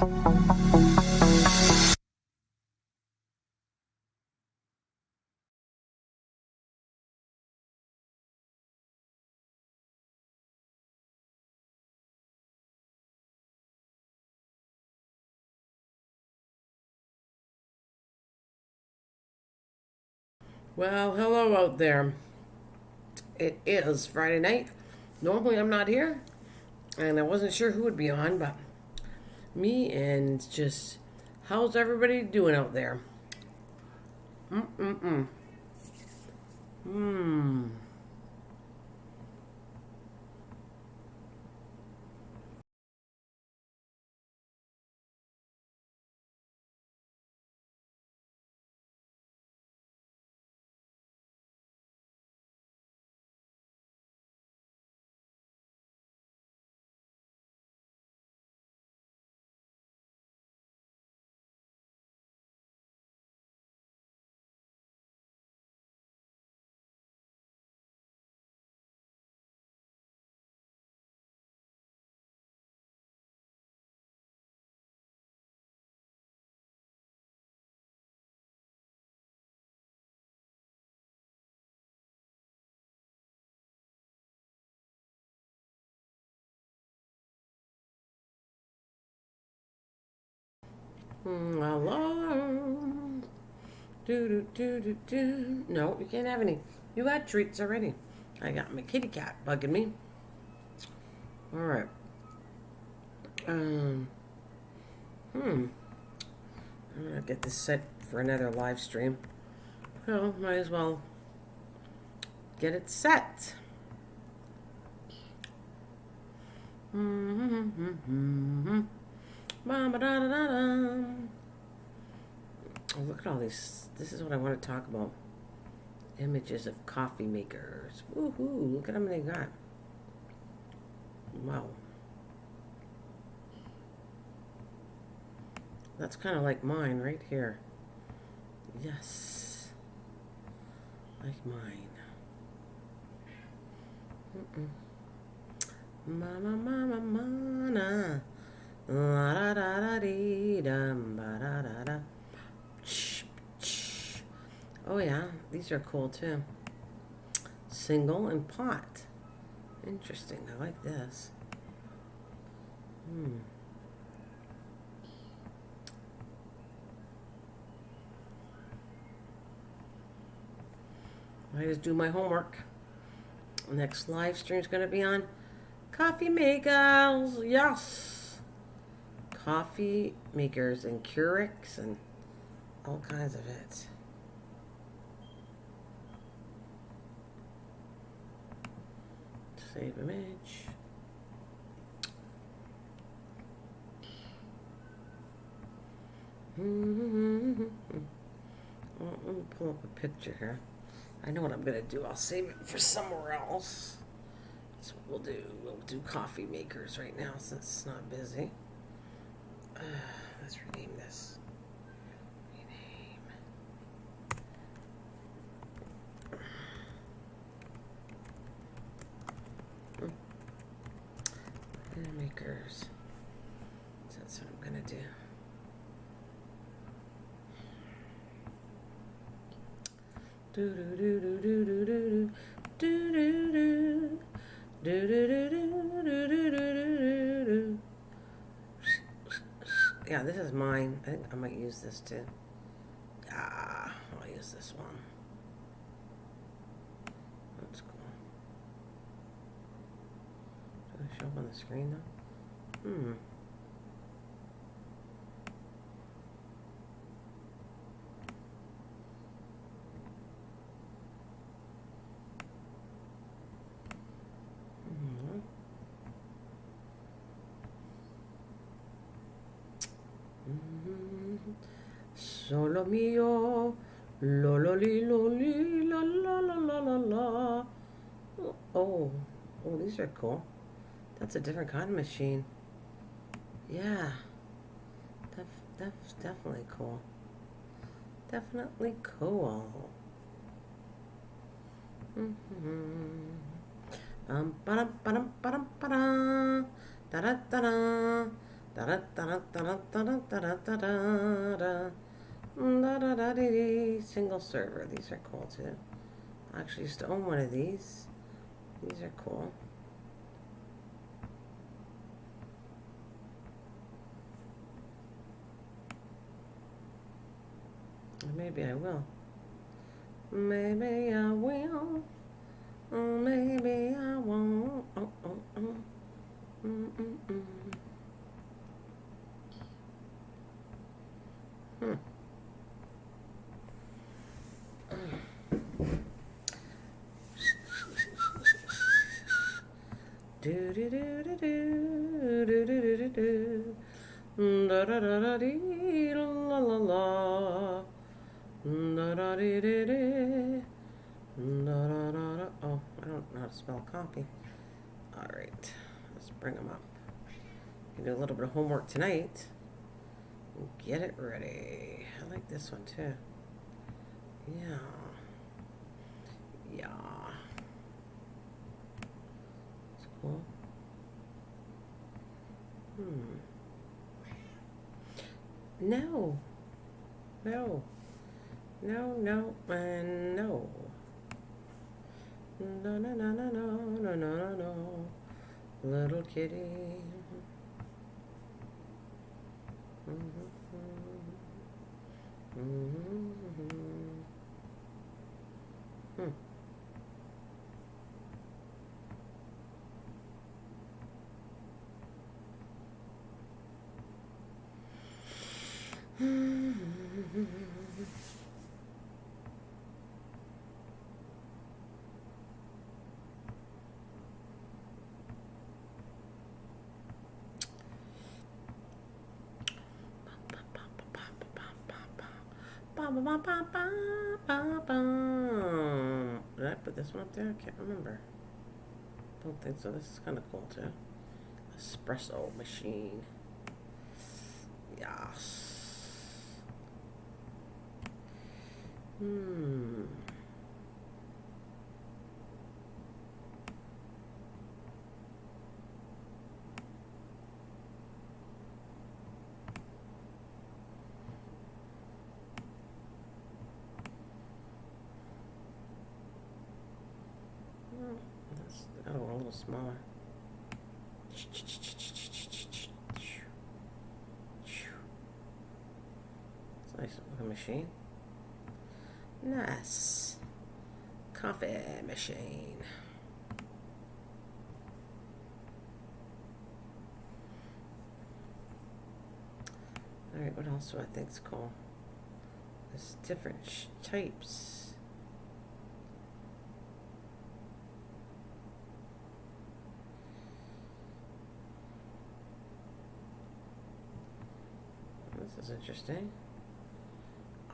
Well, hello out there. It is Friday night. Normally I'm not here, and I wasn't sure who would be on, but me and just how's everybody doing out there? Mm-mm-mm. Hmm. Hello. Do do do do do. No, you can't have any. You got treats already. I got my kitty cat bugging me. All right. Um. Hmm. I'm gonna get this set for another live stream. Well, might as well get it set. Mm-hmm. Oh, look at all these. This is what I want to talk about. Images of coffee makers. Woohoo! Look at how many they got. Wow. That's kind of like mine right here. Yes. Like mine. Mm-mm. Mama, mama, mana. La da da da dee dum ba da da da. Oh yeah, these are cool too. Single and pot. Interesting. I like this. Hmm. I just do my homework. Next live stream is going to be on coffee makers. Yes. Coffee makers and Keurigs and all kinds of it. Save image. Well, let me pull up a picture here. I know what I'm going to do. I'll save it for somewhere else. That's what we'll do. We'll do coffee makers right now since it's not busy. Let's rename this. Rename. Makers. So that's what I'm going to do. Do do do do do do do do do do do do do do do do do do. Yeah, this is mine. I think I might use this too. Ah, I'll use this one. That's cool. Do I show up on the screen now? Hmm. Solo mio, lo lo li lo li la la la la la la. Oh, oh, these are cool. That's a different kind of machine. Yeah, that's definitely cool. Definitely cool. Mm-hmm. Ba-dum, ba-dum, ba-dum, ba-dum. Da-da-da-da. Da da da da da da da da da da da. Da da da dee dee. Single server. These are cool too. I actually used to own one of these. These are cool. Maybe I will. Maybe I will. Maybe I won't. Oh, oh, oh. Mm-mm-mm. Do do do do do do do do do. Da da da da dee la la la. Da da dee dee dee. Da da da da. Oh, I don't know how to spell copy. All right, let's bring them up. Can do a little bit of homework tonight. Get it ready. I like this one too. Yeah. Yeah. It's cool. No. No. No, no, and no. No, no, no, no, no, no, no, no, no. Little kitty. Did I put this one up there? I can't remember. Don't think so. This is kind of cool too. Espresso machine. Yes. That's a little smaller. It's a nice looking machine. Nice coffee machine. Alright, what else do I think is cool? There's different types. This is interesting.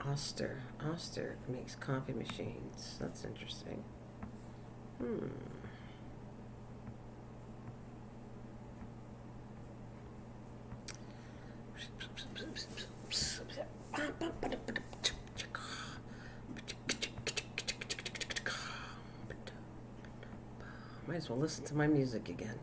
Oster makes coffee machines. That's interesting. Might as well listen to my music again.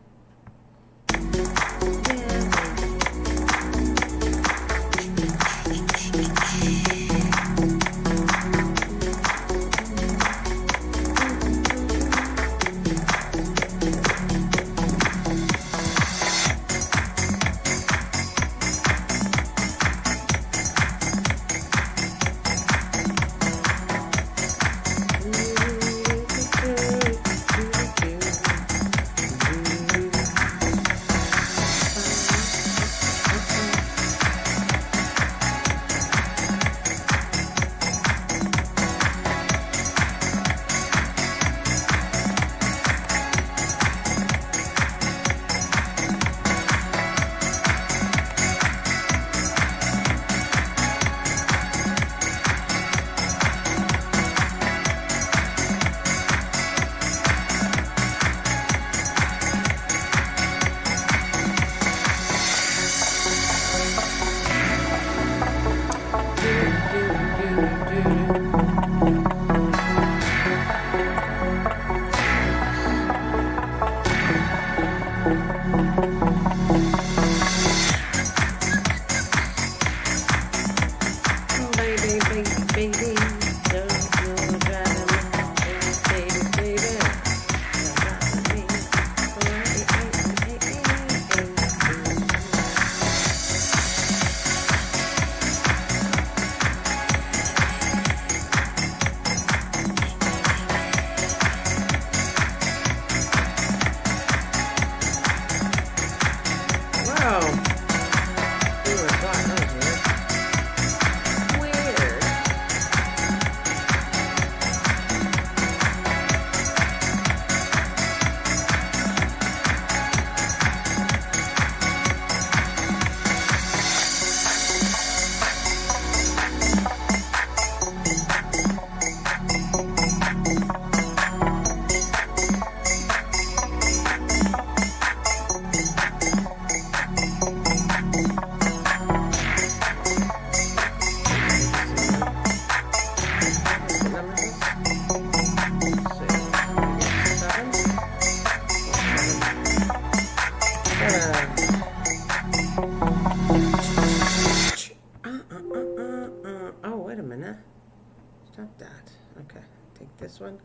this one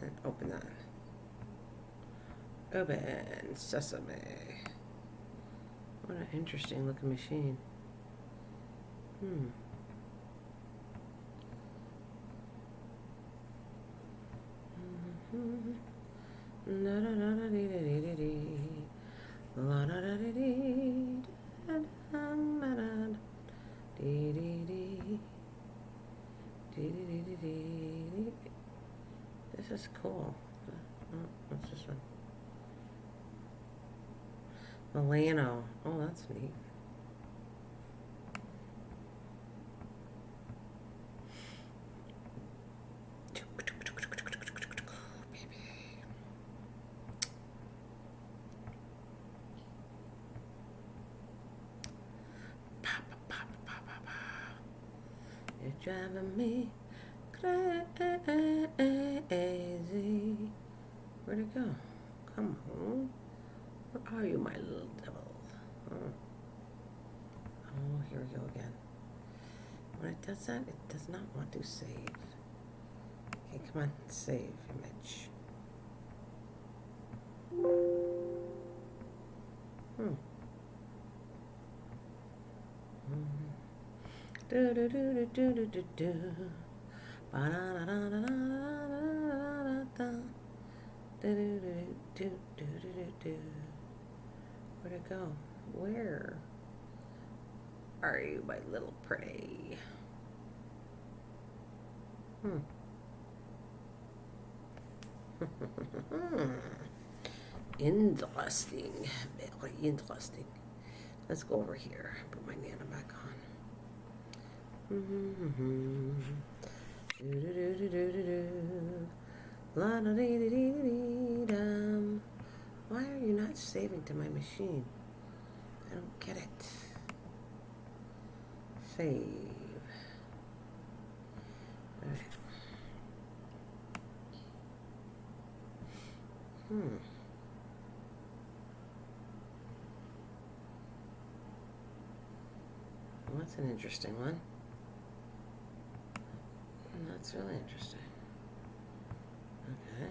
and open that. Open sesame. What an interesting looking machine. This is cool. What's this one? Milano. Oh, that's neat. You're driving me crazy. Where'd it go? Come on. Where are you, my little devil? Oh, here we go again. When it does that, it does not want to save. Okay, come on, save image. Do do do do do do do do. Ba da da da da da da da. Do do do do do do do. Where'd it go? Where are you, my little prey? Interesting. Very interesting. Let's go over here. Put my Nana back on. Why are you not saving to my machine? I don't get it. Save. All right. Well, that's an interesting one. That's really interesting. Okay.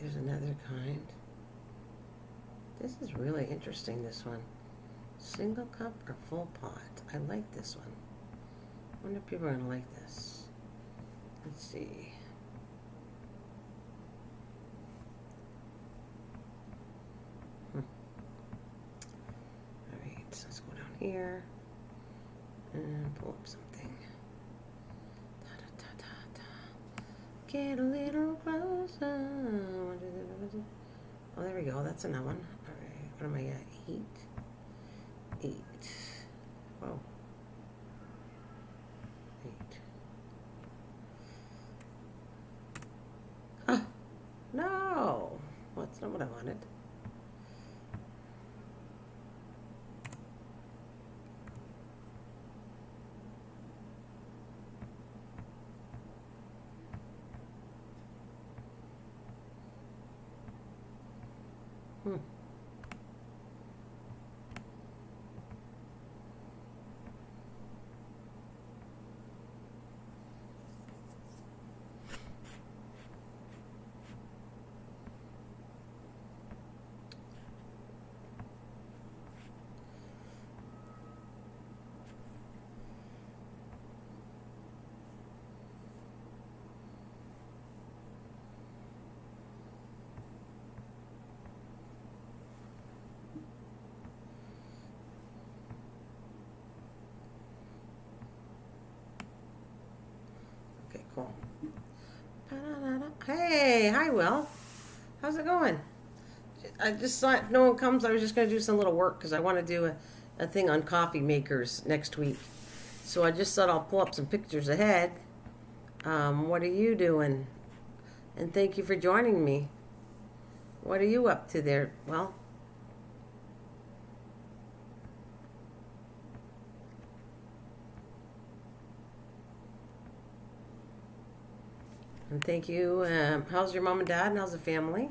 There's another kind. This is really interesting, this one. Single cup or full pot? I like this one. I wonder if people are going to like this. Let's see. Alright, so let's go down here and pull up something. Get a little closer. Oh, there we go. That's another one. All right. What am I at? 8. Whoa. 8. Huh. No. Well, that's not what I wanted. Okay, cool. Hey, hi, Will. How's it going? I just thought if no one comes, I was just going to do some little work because I want to do a thing on coffee makers next week. So I just thought I'll pull up some pictures ahead What are you doing? And thank you for joining me. What are you up to there? Well, and thank you. How's your mom and dad? And how's the family?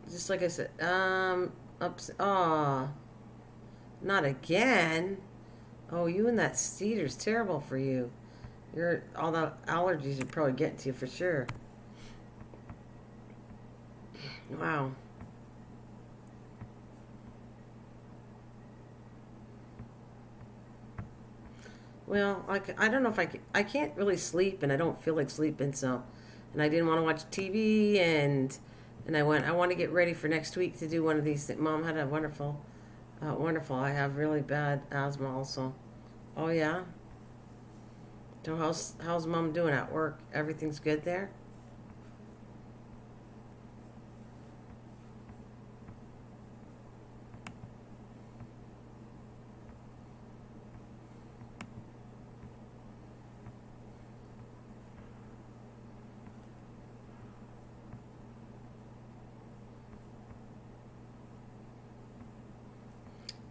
Just like I said, ups. Oh, not again. Oh, you and that cedar's terrible for you. You're all the allergies are probably getting to you for sure. Wow. Well, I don't know if I can't really sleep, and I don't feel like sleeping, so, and I didn't want to watch TV, and I want to get ready for next week to do one of these. Mom had a wonderful. I have really bad asthma also. Oh yeah. So how's mom doing at work? Everything's good there.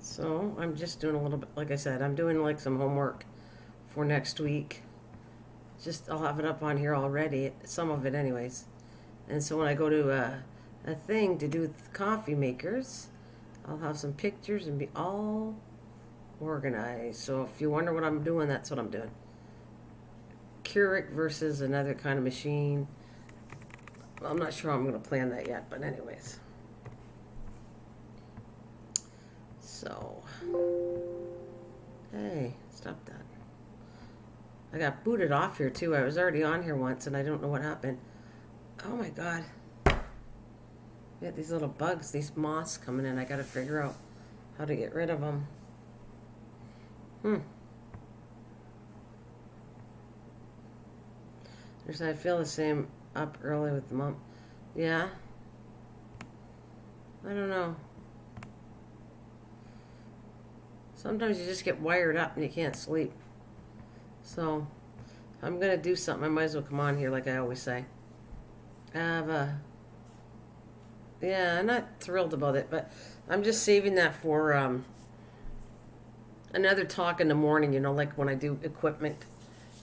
So I'm just doing a little bit. Like I said, I'm doing like some homework for next week. Just I'll have it up on here already. Some of it, anyways. And so when I go to a thing to do with coffee makers, I'll have some pictures and be all organized. So if you wonder what I'm doing, that's what I'm doing. Keurig versus another kind of machine. Well, I'm not sure how I'm going to plan that yet, but anyways. So, hey, stop that. I got booted off here too. I was already on here once and I don't know what happened. Oh my god. We got these little bugs, these moths coming in. I got to figure out how to get rid of them. I feel the same up early with the mom. Yeah? I don't know. Sometimes you just get wired up and you can't sleep. So, if I'm going to do something, I might as well come on here like I always say. I have a... Yeah, I'm not thrilled about it, but I'm just saving that for another talk in the morning, like when I do equipment.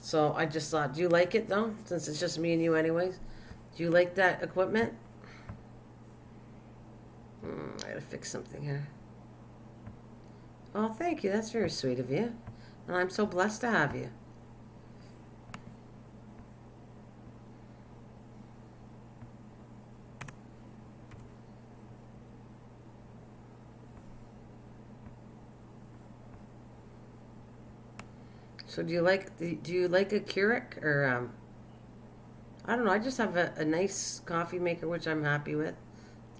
So I just thought, do you like it though? Since it's just me and you anyways. Do you like that equipment? I gotta fix something here. Oh, thank you. That's very sweet of you. And I'm so blessed to have you. So do you like a Keurig or I don't know. I just have a nice coffee maker which I'm happy with,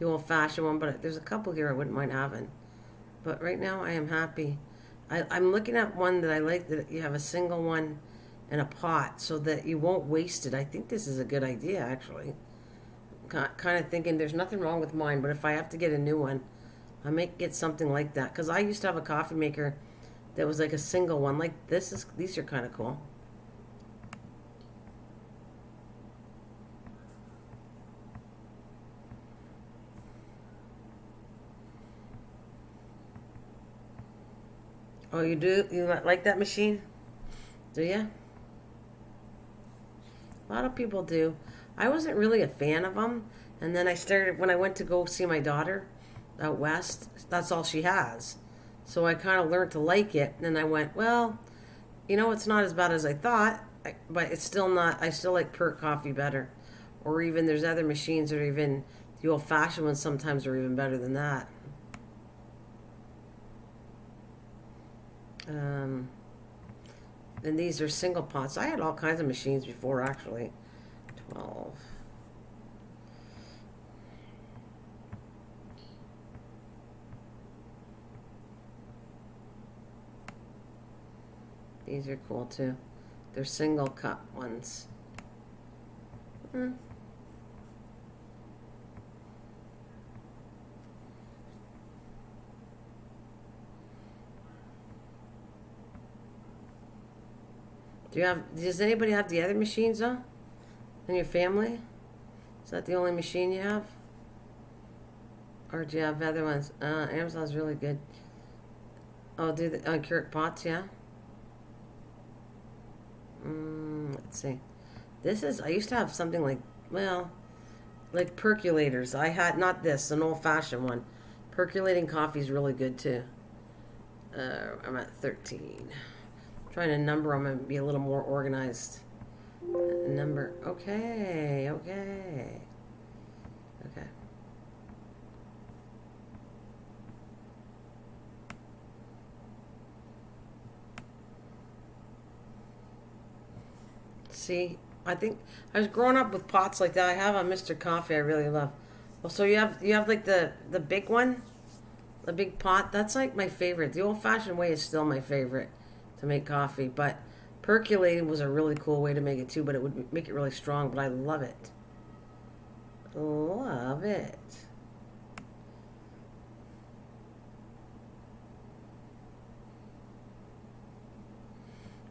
the old fashioned one. But there's a couple here I wouldn't mind having. But right now I am happy. I'm looking at one that I like that you have a single one in a pot so that you won't waste it. I think this is a good idea actually. Kind of thinking there's nothing wrong with mine, but if I have to get a new one, I might get something like that because I used to have a coffee maker that was like a single one. Like these are kind of cool. Oh, you do? You like that machine? Do you? A lot of people do. I wasn't really a fan of them, and then I started when I went to go see my daughter out west. That's all she has, so I kind of learned to like it. And then I went, well, it's not as bad as I thought, but it's still not. I still like Pert coffee better, or even there's other machines that are even the old-fashioned ones. Sometimes are even better than that. Um, and these are single pots. I had all kinds of machines before, actually. 12. These are cool too. They're single cup ones. Mm. Does anybody have the other machines though? In your family? Is that the only machine you have? Or do you have other ones? Amazon's really good. Oh, do the Keurig pots, yeah? Let's see. I used to have something like, well, like percolators. I had, not this, an old-fashioned one. Percolating coffee is really good too. I'm at 13. I'm trying to number them and be a little more organized. Number, okay. See, I think I was growing up with pots like that. I have a Mr. Coffee I really love. Well, so you have like the big one, the big pot. That's like my favorite. The old-fashioned way is still my favorite to make coffee, but percolating was a really cool way to make it too. But it would make it really strong. But I love it. Love it.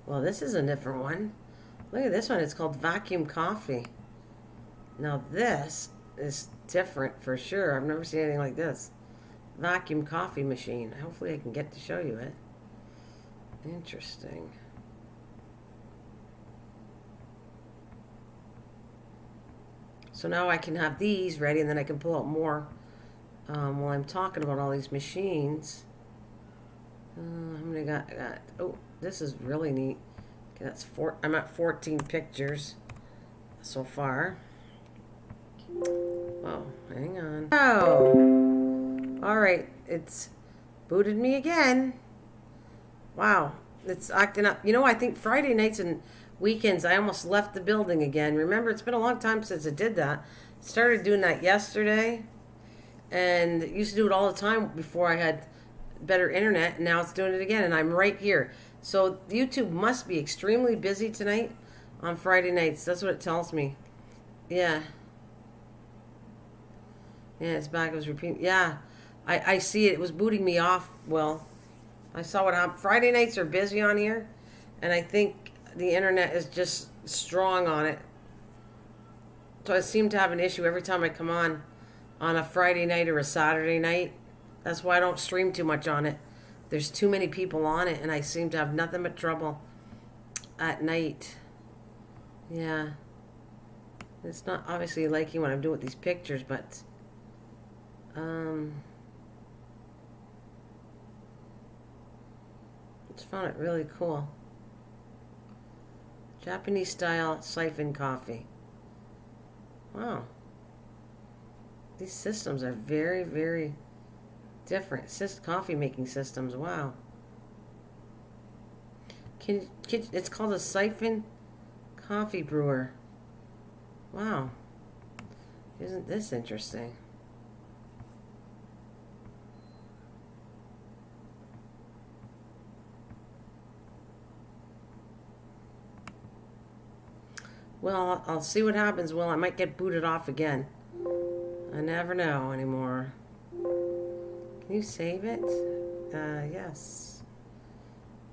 Well, this is a different one. Look at this one. It's called vacuum coffee. Now this is different for sure. I've never seen anything like this. Vacuum coffee machine. Hopefully I can get to show you it. Interesting. So now I can have these ready and then I can pull out more while I'm talking about all these machines. How many I got? Oh, this is really neat. Okay, I'm at 14 pictures so far. Oh, hang on. Oh, all right. It's booted me again. Wow, it's acting up. You know, I think Friday nights and weekends I almost left the building again. Remember, it's been a long time since it did that. Started doing that yesterday, and used to do it all the time before I had better internet, and now it's doing it again, and I'm right here. So YouTube must be extremely busy tonight on Friday nights. That's what it tells me. Yeah. Yeah, it's back. It was repeating. Yeah, I see it. It was booting me off. Well, I saw what happened. Friday nights are busy on here, and I think the internet is just strong on it. So I seem to have an issue every time I come on a Friday night or a Saturday night. That's why I don't stream too much on it. There's too many people on it, and I seem to have nothing but trouble at night. Yeah. It's not obviously liking what I'm doing with these pictures, but just found it really cool. Japanese style siphon coffee. Wow. These systems are very, very different. Coffee making systems. Wow. It's called a siphon coffee brewer. Wow. Isn't this interesting? Well, I'll see what happens. Well, I might get booted off again. I never know anymore. Can you save it? Yes.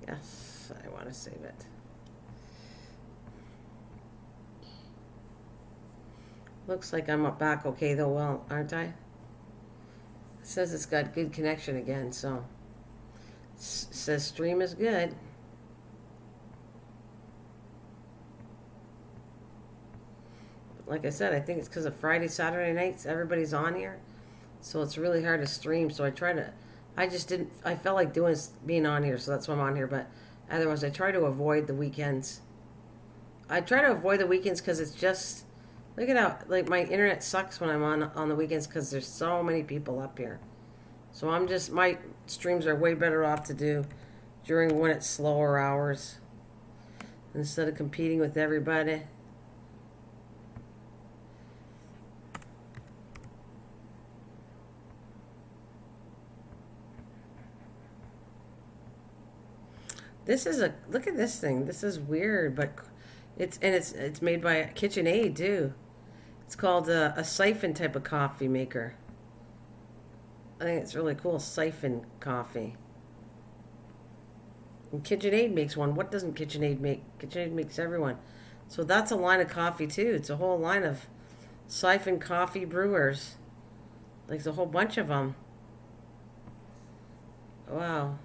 Yes, I want to save it. Looks like I'm back okay though, well, aren't I? It says it's got good connection again, so. It says stream is good. Like I said, I think it's because of Friday, Saturday nights, everybody's on here. So it's really hard to stream. So I felt like being on here, so that's why I'm on here. But otherwise, I try to avoid the weekends. I try to avoid the weekends because it's just, look at how, like, my internet sucks when I'm on the weekends because there's so many people up here. So my streams are way better off to do during when it's slower hours instead of competing with everybody. Look at this thing. This is weird, but it's made by KitchenAid too. It's called a siphon type of coffee maker. I think it's really cool. Siphon coffee. And KitchenAid makes one. What doesn't KitchenAid make? KitchenAid makes everyone. So that's a line of coffee too. It's a whole line of siphon coffee brewers. Like there's a whole bunch of them. Wow.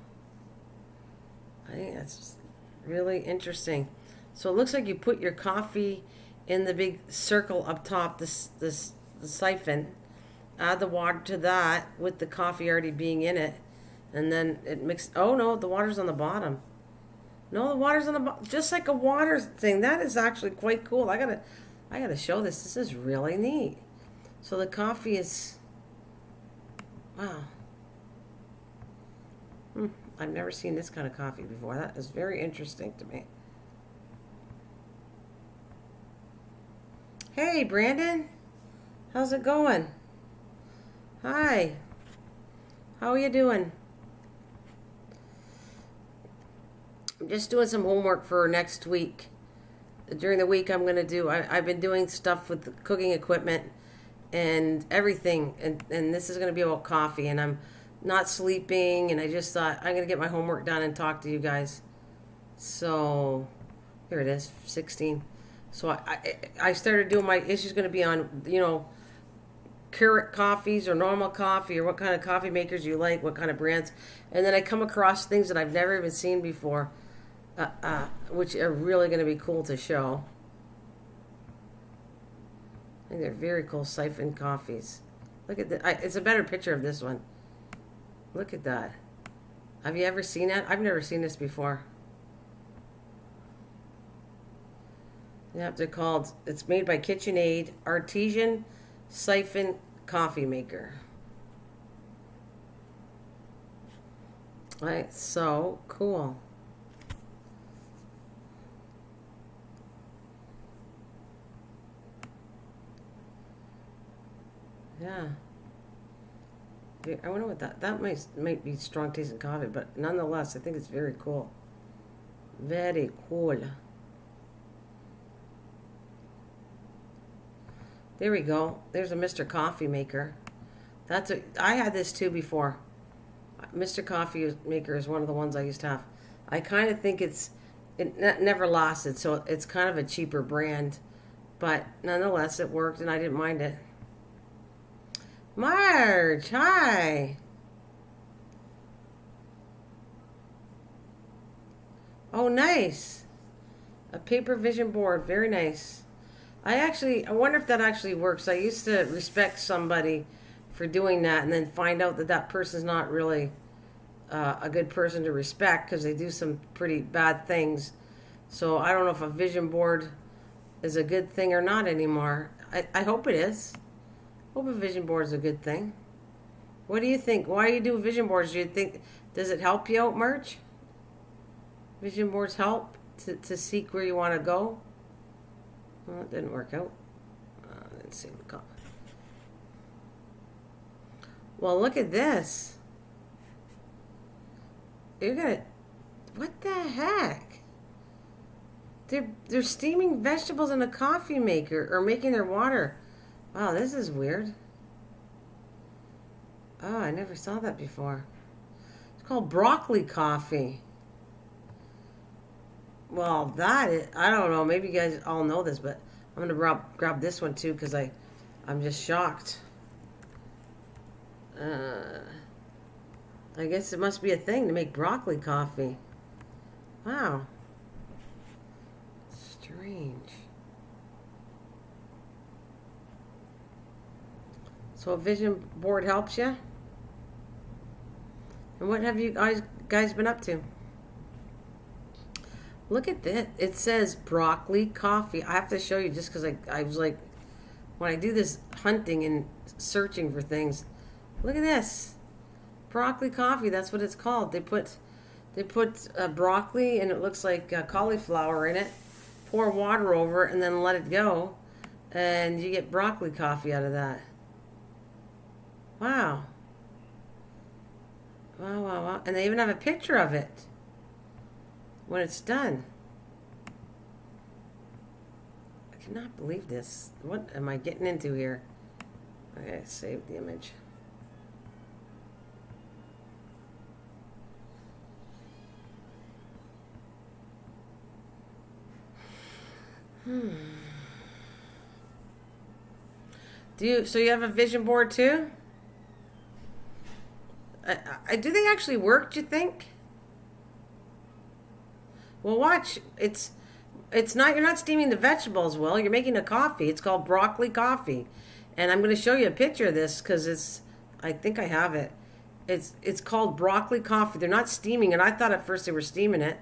I think that's really interesting. So it looks like you put your coffee in the big circle up top, the siphon. Add the water to that with the coffee already being in it. And then it mixes. Oh no, the water's on the bottom. No, the water's on the bottom. Just like a water thing. That is actually quite cool. I gotta show this. This is really neat. So the coffee is, wow. I've never seen this kind of coffee before. That is very interesting to me. Hey, Brandon. How's it going? Hi. How are you doing? I'm just doing some homework for next week. During the week, I'm going to do, I've been doing stuff with the cooking equipment and everything. And this is going to be about coffee. And I'm not sleeping. And I just thought, I'm going to get my homework done and talk to you guys. So, here it is, 16. So I started doing my issues going to be on, you know, Keurig coffees or normal coffee or what kind of coffee makers you like, what kind of brands. And then I come across things that I've never even seen before, which are really going to be cool to show. I think they're very cool siphon coffees. Look at that. It's a better picture of this one. Look at that. Have you ever seen that? I've never seen this before. Yep, they're called, it's made by KitchenAid, Artesian Siphon Coffee Maker. Right, so cool. Yeah. I wonder what that might be strong tasting coffee, but nonetheless, I think it's very cool. Very cool. There we go. There's a Mr. Coffee Maker. I had this too before. Mr. Coffee Maker is one of the ones I used to have. I kind of think it never lasted, so it's kind of a cheaper brand. But nonetheless, it worked and I didn't mind it. Marge, hi. Oh, nice. A paper vision board. Very nice. I wonder if that actually works. I used to respect somebody for doing that and then find out that that person's not really a good person to respect because they do some pretty bad things. So I don't know if a vision board is a good thing or not anymore. I hope it is. I hope a vision board is a good thing. What do you think? Why do you do vision boards? Do you think, does it help you out, Merch? Vision boards help to seek where you want to go? Well, it didn't work out. Let's see. Well, look at this. You're gonna. What the heck? They're steaming vegetables in a coffee maker or making their water. Wow, this is weird. Oh, I never saw that before. It's called broccoli coffee. Well, I don't know. Maybe you guys all know this, but I'm going to grab this one too because I'm just shocked. I guess it must be a thing to make broccoli coffee. Wow. Strange. So a vision board helps you? And what have you guys been up to? Look at this. It says broccoli coffee. I have to show you just because I was like, when I do this hunting and searching for things, look at this. Broccoli coffee, that's what it's called. They put broccoli and it looks like cauliflower in it. Pour water over it and then let it go. And you get broccoli coffee out of that. Wow. Wow, wow, wow. And they even have a picture of it when it's done. I cannot believe this. What am I getting into here? Okay, save the image. So you have a vision board too? Do they actually work, do you think? Well, watch. It's not, you're not steaming the vegetables, Will. You're making a coffee. It's called broccoli coffee. And I'm going to show you a picture of this because I think I have it. It's called broccoli coffee. They're not steaming it. I thought at first they were steaming it,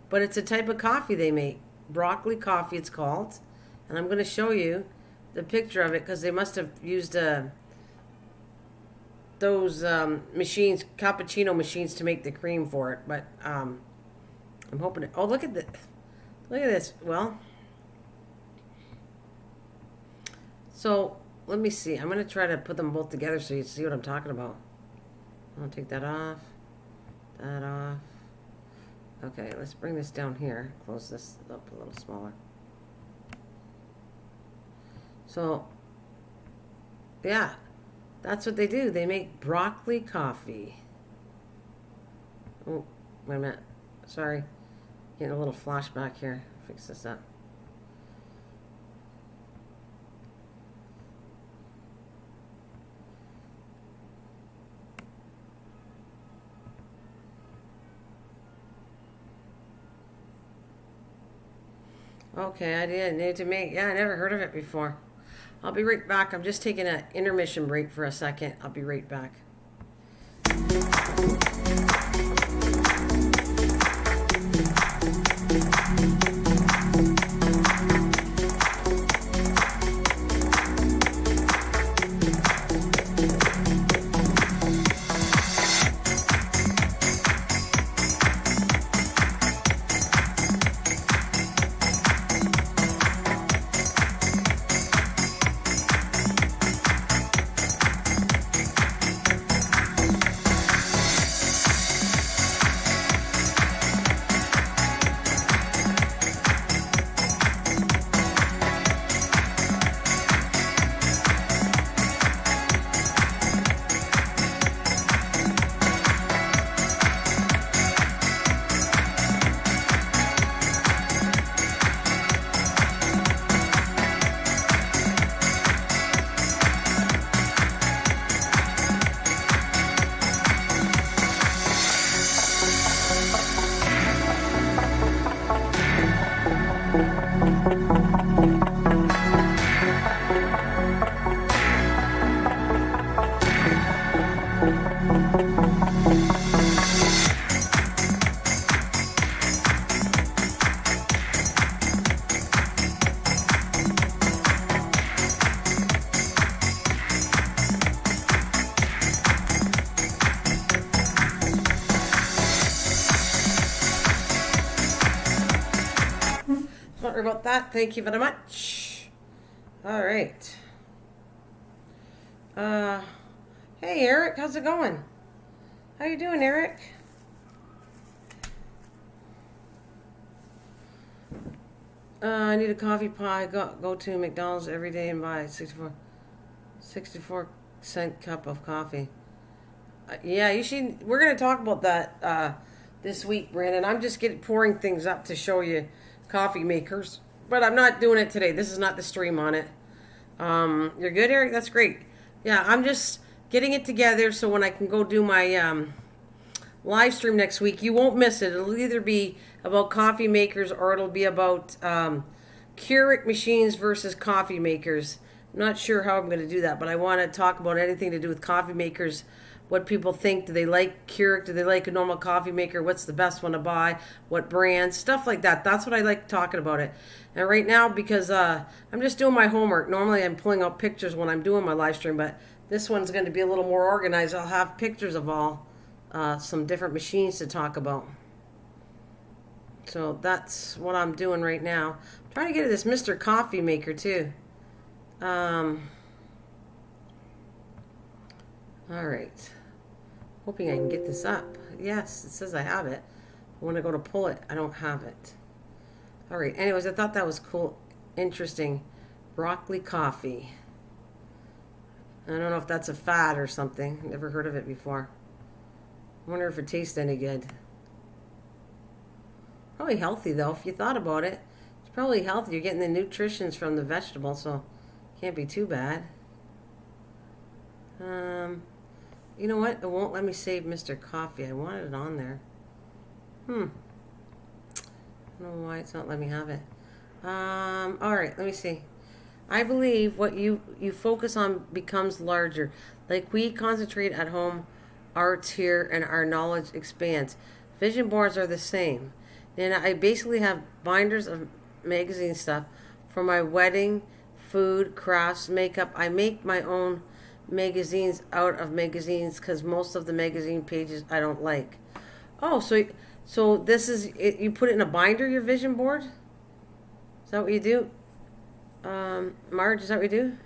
but it's a type of coffee they make. Broccoli coffee it's called. And I'm going to show you the picture of it because they must have used those machines, cappuccino machines, to make the cream for it. But I'm hoping. Oh, look at this! Look at this. Well, so let me see. I'm going to try to put them both together so you see what I'm talking about. I'll take that off. That off. Okay, let's bring this down here. Close this up a little smaller. So, yeah, that's what they do. They make broccoli coffee. Oh, wait a minute. Sorry. Getting a little flashback here. Fix this up. Okay, I did need to make, yeah, I never heard of it before. I'll be right back. I'm just taking an intermission break for a second. I'll be right back. Sorry about that. Thank you very much. All right. Hey Eric, how's it going? How you doing, Eric? I need a coffee pie. Go to McDonald's every day and buy 64-cent cup of coffee. Yeah, you should. We're gonna talk about that this week, Brandon. I'm just pouring things up to show you coffee makers, but I'm not doing it today. This is not the stream on it. You're good, Eric? That's great. Yeah, I'm just getting it together so when I can go do my live stream next week, you won't miss it. It'll either be about coffee makers or it'll be about Keurig machines versus coffee makers. I'm not sure how I'm going to do that, but I want to talk about anything to do with coffee makers. What people think. Do they like Keurig? Do they like a normal coffee maker? What's the best one to buy? What brands? Stuff like that. That's what I like talking about it. And right now, because I'm just doing my homework. Normally I'm pulling out pictures when I'm doing my live stream, but this one's going to be a little more organized. I'll have pictures of all some different machines to talk about. So that's what I'm doing right now. I'm trying to get to this Mr. Coffee Maker too. All right. Hoping I can get this up. Yes, it says I have it. When I go to pull it, I don't have it. All right. Anyways, I thought that was cool. Interesting. Broccoli coffee. I don't know if that's a fad or something. Never heard of it before. I wonder if it tastes any good. Probably healthy, though, if you thought about it. It's Probably healthy. You're getting the nutritions from the vegetables, so can't be too bad. You know what? It won't let me save Mr. Coffee. I wanted it on there. I don't know why it's not letting me have it. All right, let me see. I believe what you focus on becomes larger. Like we concentrate at home, art's here, and our knowledge expands. Vision boards are the same. And I basically have binders of magazine stuff for my wedding, food, crafts, makeup. I make my own magazines out of magazines because most of the magazine pages I don't like. Oh, so this is it, you put it in a binder, your vision board? Is that what you do? Marge, is that what you do?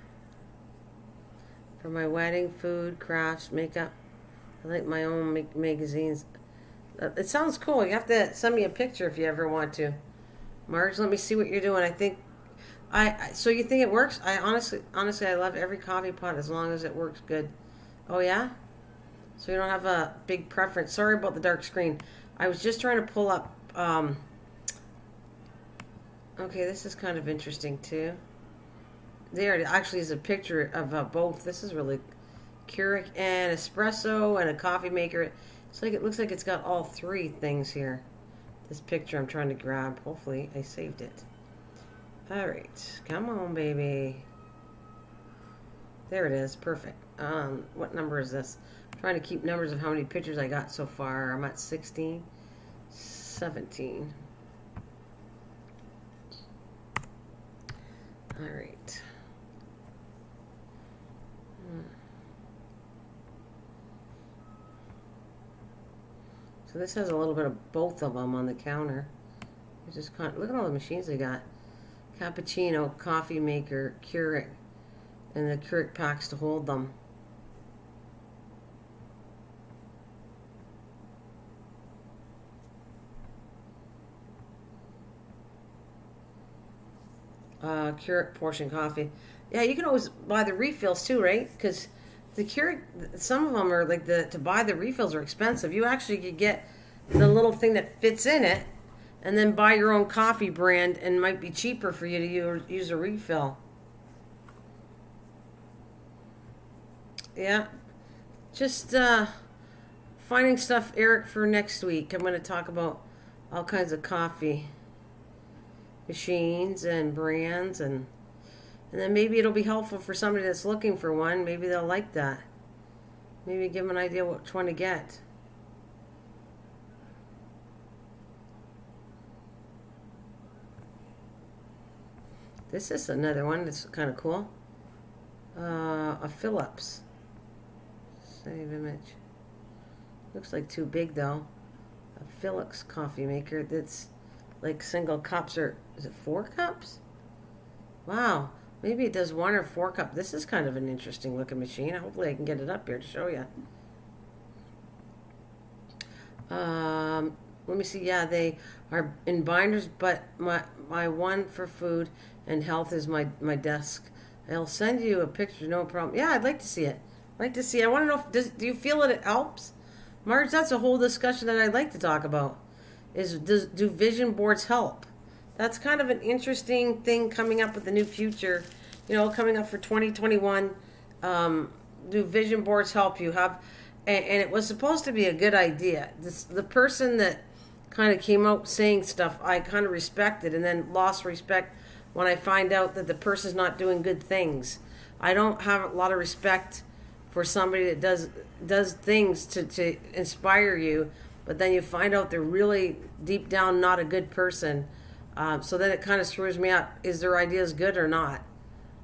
For my wedding, food, crafts, makeup. I like my own magazines. It sounds cool. You have to send me a picture if you ever want to. Marge, let me see what you're doing. I think so you think it works? I honestly I love every coffee pot as long as it works good. Oh yeah? So you don't have a big preference. Sorry about the dark screen. I was just trying to pull up okay, this is kind of interesting too. There actually is a picture of both. This is really Keurig and espresso and a coffee maker. It's like it looks like it's got all three things here. This picture I'm trying to grab. Hopefully I saved it. All right, come on, baby. There it is. Perfect. What number is this? I'm trying to keep numbers of how many pictures I got so far. I'm at 16, 17. All right. So this has a little bit of both of them on the counter. You just can't look at all the machines they got. Cappuccino, coffee maker, Keurig, and the Keurig packs to hold them. Keurig portion coffee. Yeah, you can always buy the refills too, right? Because the Keurig, some of them are like to buy the refills are expensive. You actually could get the little thing that fits in it and then buy your own coffee brand, and it might be cheaper for you to use a refill. Yeah. Just finding stuff, Eric, for next week. I'm going to talk about all kinds of coffee machines and brands, and then maybe it'll be helpful for somebody that's looking for one. Maybe they'll like that. Maybe give them an idea which one to get. This is another one that's kind of cool. A Philips. Save image. Looks like too big though. A Philips coffee maker that's like single cups, or is it 4 cups? Wow. Maybe it does 1 or 4 cup. This is kind of an interesting looking machine. Hopefully I can get it up here to show you. Let me see. Yeah, they are in binders, but my one for food and health is my desk. I'll send you a picture, no problem. Yeah, I'd like to see it. I'd like to see. I want to know do you feel that it helps? Marge, that's a whole discussion that I'd like to talk about. Do vision boards help? That's kind of an interesting thing coming up with the new future. You know, coming up for 2021. Do vision boards help you? And it was supposed to be a good idea. The person that kind of came out saying stuff, I kind of respected, and then lost respect when I find out that the person's not doing good things. I don't have a lot of respect for somebody that does things to inspire you, but then you find out they're really deep down not a good person. So then it kind of screws me up. Is their ideas good or not?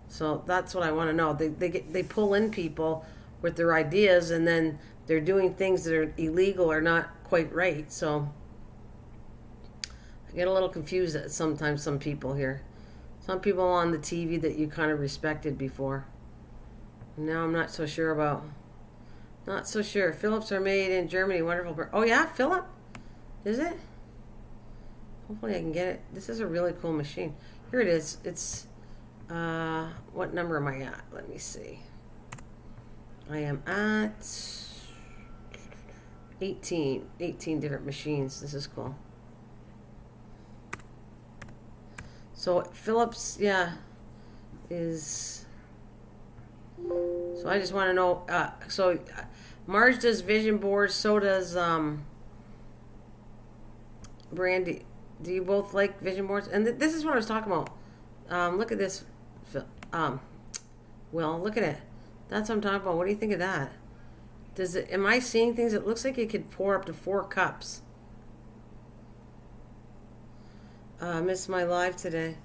So that's what I want to know. They pull in people with their ideas, and then they're doing things that are illegal or not quite right. So I get a little confused at sometimes some people here. Some people on the TV that you kind of respected before. Now I'm not so sure about. Not so sure. Philips are made in Germany. Wonderful. Oh yeah, Philip? Is it? Hopefully I can get it. This is a really cool machine. Here it is. It's, what number am I at? Let me see. I am at 18. 18 different machines. This is cool. So Philips, yeah, is. So I just want to know. Marge does vision boards. So does Brandy. Do you both like vision boards? And this is what I was talking about. Look at this. Um, Will, look at it. That's what I'm talking about. What do you think of that? Does it? Am I seeing things? It looks like it could pour up to 4 cups. I missed my live today.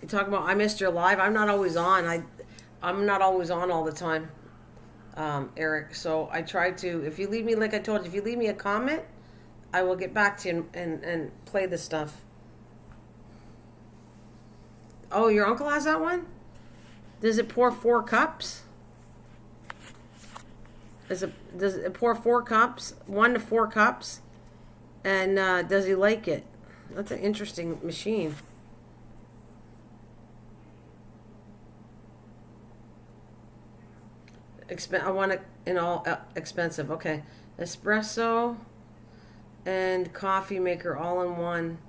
You talking about I missed your live? I'm not always on. I'm not always on all the time, Eric. So I try to. If you leave me, like I told you, if you leave me a comment, I will get back to you and play the stuff. Oh, your uncle has that one? Does it pour 4 cups? Does it pour 4 cups? 1 to 4 cups? And does he like it? That's an interesting machine. I want it in all expensive. Okay. Espresso and coffee maker all in one.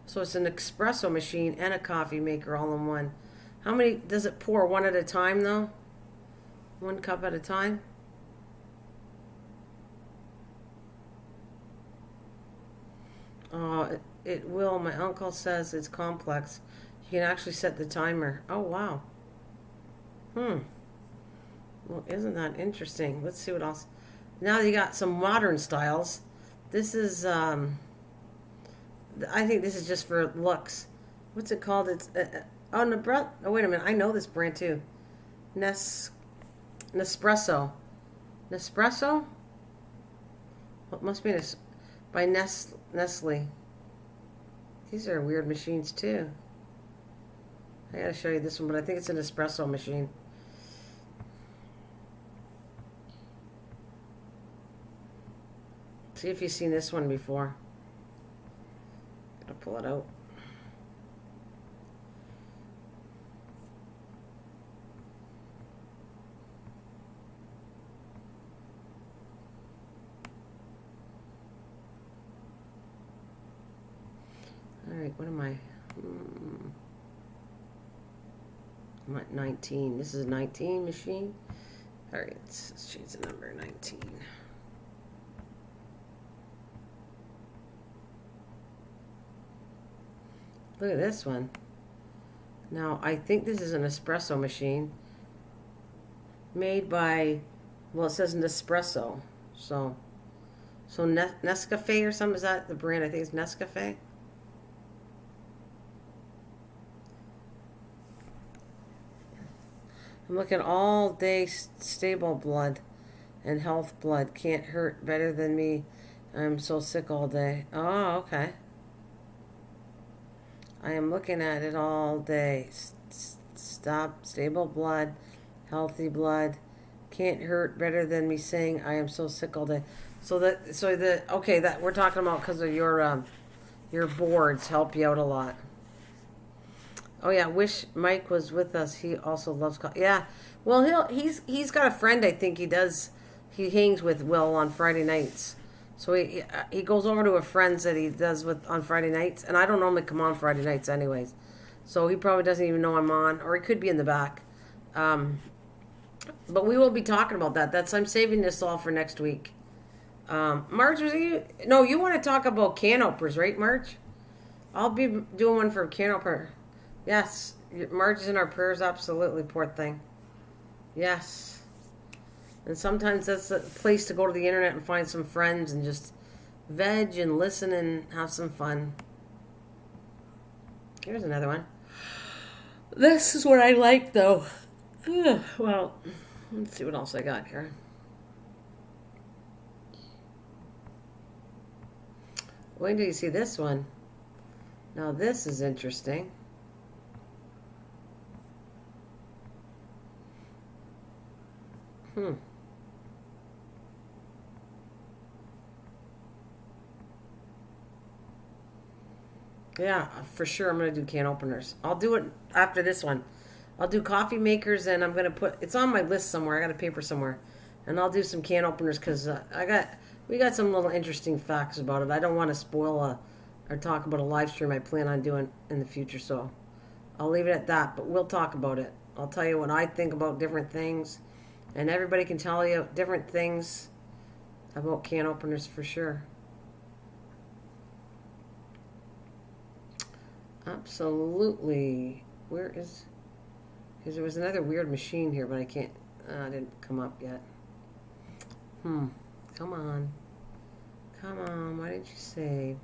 So it's an espresso machine and a coffee maker all in one. How many does it pour? 1 at a time though? 1 cup at a time? It will. My uncle says it's complex. You can actually set the timer. Oh, wow. Well, isn't that interesting? Let's see what else. Now you got some modern styles. This is, I think this is just for looks. What's it called? It's, Nebraska. Oh, wait a minute. I know this brand too. Nespresso. Nespresso? What must be by Nestle. These are weird machines too. I gotta show you this one, but I think it's an espresso machine. See if you've seen this one before. Gotta pull it out. Alright, what am I? I'm at 19. This is a 19 machine. Alright, let's change the number 19. Look at this one. Now, I think this is an espresso machine made by, well, it says Nespresso. So Nescafe or something, is that the brand? I think it's Nescafe. I'm looking all day stable blood and health blood. Can't hurt better than me. I'm so sick all day. Oh, okay. I am looking at it all day. Stop, stable blood, healthy blood. Can't hurt better than me saying I am so sick all day. Okay, that we're talking about because of your boards help you out a lot. Oh yeah, wish Mike was with us. He also loves coffee. Yeah, well he's got a friend. I think he hangs with Will on Friday nights. So he goes over to a friend's that he does with on Friday nights, and I don't normally come on Friday nights anyways. So he probably doesn't even know I'm on, or he could be in the back. But we will be talking about that. I'm saving this all for next week. Marge, was you? No, you want to talk about can openers, right, Marge? I'll be doing one for can opener. Yes, Marge is in our prayers, absolutely, poor thing. Yes. And sometimes that's a place to go to the internet and find some friends and just veg and listen and have some fun. Here's another one. This is what I like, though. Well, let's see what else I got here. Wait till you see this one. Now this is interesting. Yeah, for sure I'm going to do can openers. I'll do it after this one. I'll do coffee makers, and I'm going to put... It's on my list somewhere. I got a paper somewhere. And I'll do some can openers because we got some little interesting facts about it. I don't want to spoil or talk about a live stream I plan on doing in the future, so I'll leave it at that. But we'll talk about it. I'll tell you what I think about different things, and everybody can tell you different things about can openers for sure. Absolutely. Where is? Because there was another weird machine here, but I can't. It didn't come up yet. Come on. Come on. Why didn't you save?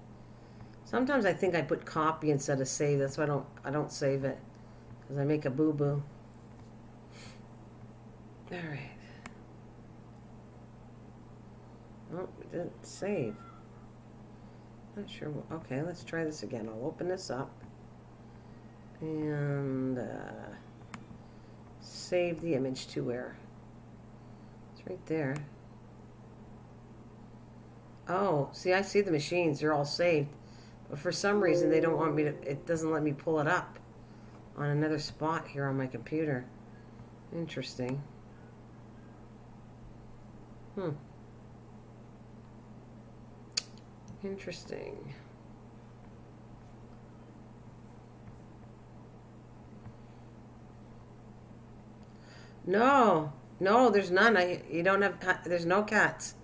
Sometimes I think I put copy instead of save. That's why I don't save it, because I make a boo boo. All right. Oh, it didn't save. Not sure. Okay, let's try this again. I'll open this up and save the image to where? It's right there. Oh, see, I see the machines. They're all saved. But for some reason, they don't want me to... It doesn't let me pull it up on another spot here on my computer. Interesting. Interesting. No. No, there's none. You don't have... There's no cats.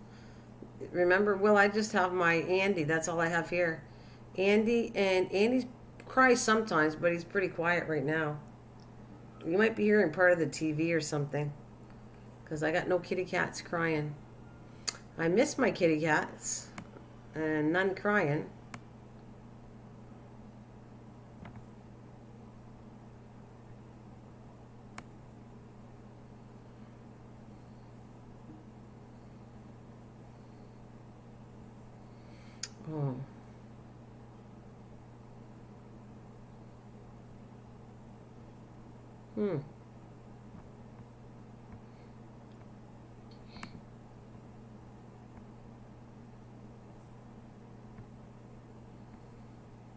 Remember, Will, I just have my Andy. That's all I have here. Andy, and Andy cries sometimes, but he's pretty quiet right now. You might be hearing part of the TV or something, because I got no kitty cats crying. I miss my kitty cats, and none crying. Oh.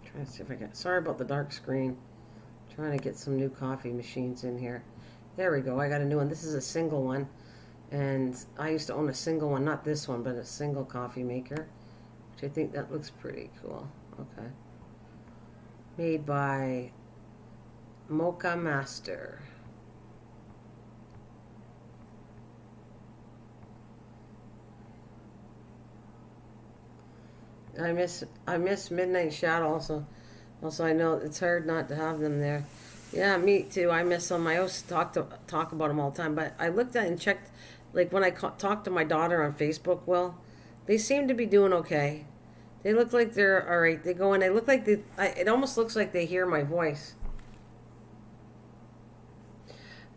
Trying to see if I got... Sorry about the dark screen. Trying to get some new coffee machines in here. There we go. I got a new one. This is a single one. And I used to own a single one. Not this one, but a single coffee maker. Which I think that looks pretty cool. Okay. Made by Mocha Master. I miss Midnight Shadow also. Also, I know it's hard not to have them there. Yeah, me too. I miss them. I always talk about them all the time. But I looked at and checked, like when I talked to my daughter on Facebook. Well, they seem to be doing okay. They look like they're all right. They go in. They look like they. It almost looks like they hear my voice.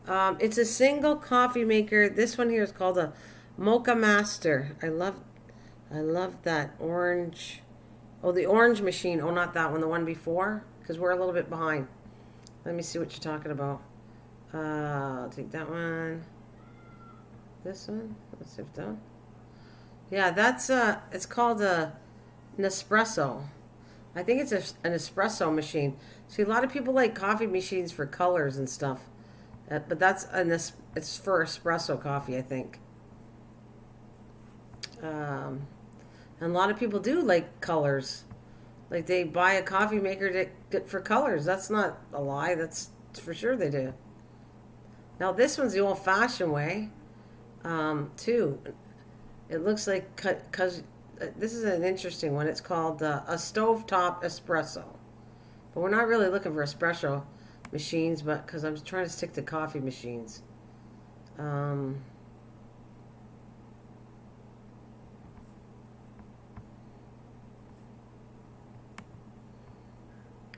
It's a single coffee maker. This one here is called a Mocha Master. I love that orange. Oh, the orange machine. Oh, not that one. The one before. Because we're a little bit behind. Let me see what you're talking about. I'll take that one. This one. Let's see if that. Yeah, that's it's called a Nespresso. I think it's an espresso machine. See, a lot of people like coffee machines for colors and stuff. But that's it's for espresso coffee, I think. And a lot of people do like colors. Like they buy a coffee maker for colors. That's not a lie. That's for sure they do. Now this one's the old-fashioned way, too. It looks like, because this is an interesting one. It's called a stovetop espresso. But we're not really looking for espresso machines, but because I'm trying to stick to coffee machines.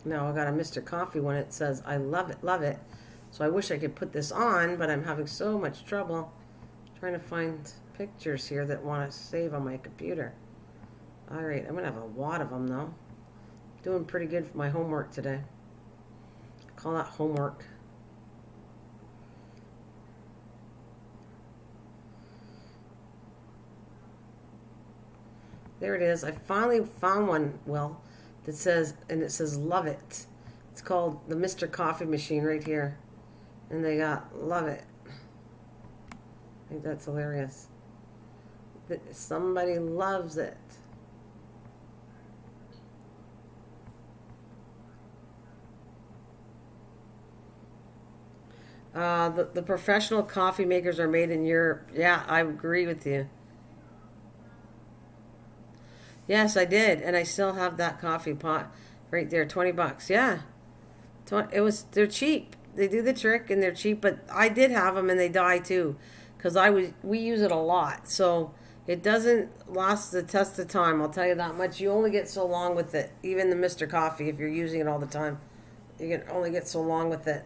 Now I got a Mr. Coffee one. It says, I love it, love it. So I wish I could put this on, but I'm having so much trouble trying to find pictures here that want to save on my computer. All right, I'm going to have a lot of them, though. Doing pretty good for my homework today. Call that homework. There it is. I finally found one, Will, that says, and it says love it. It's called the Mr. Coffee machine right here. And they got love it. think that's hilarious. Somebody loves it. The professional coffee makers are made in Europe. Yeah, I agree with you. Yes, I did, and I still have that coffee pot right there, $20. Yeah, they're cheap. They do the trick, and they're cheap. But I did have them, and they die too, because we use it a lot. So it doesn't last the test of time. I'll tell you that much. You only get so long with it. Even the Mr. Coffee, if you're using it all the time, you can only get so long with it.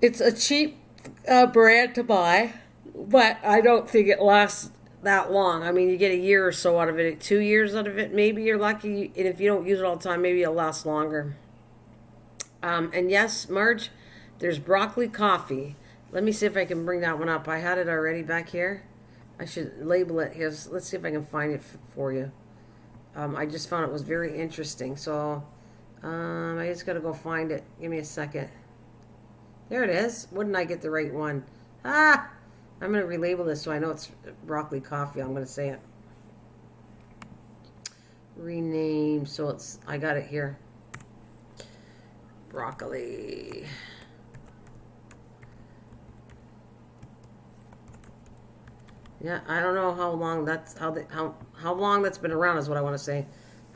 It's a cheap brand to buy, but I don't think it lasts that long. I mean, you get a year or so out of it, 2 years out of it. Maybe you're lucky, and if you don't use it all the time, maybe it'll last longer. And yes, Marge, there's broccoli coffee. Let me see if I can bring that one up. I had it already back here. I should label it here. Let's see if I can find it for you. I just found it was very interesting. So I just got to go find it. Give me a second. There it is. Wouldn't I get the right one? Ah! I'm going to relabel this so I know it's broccoli coffee. I'm going to say it. Rename. So it's, I got it here. Broccoli. Yeah, I don't know how long that's, how long that's been around is what I want to say.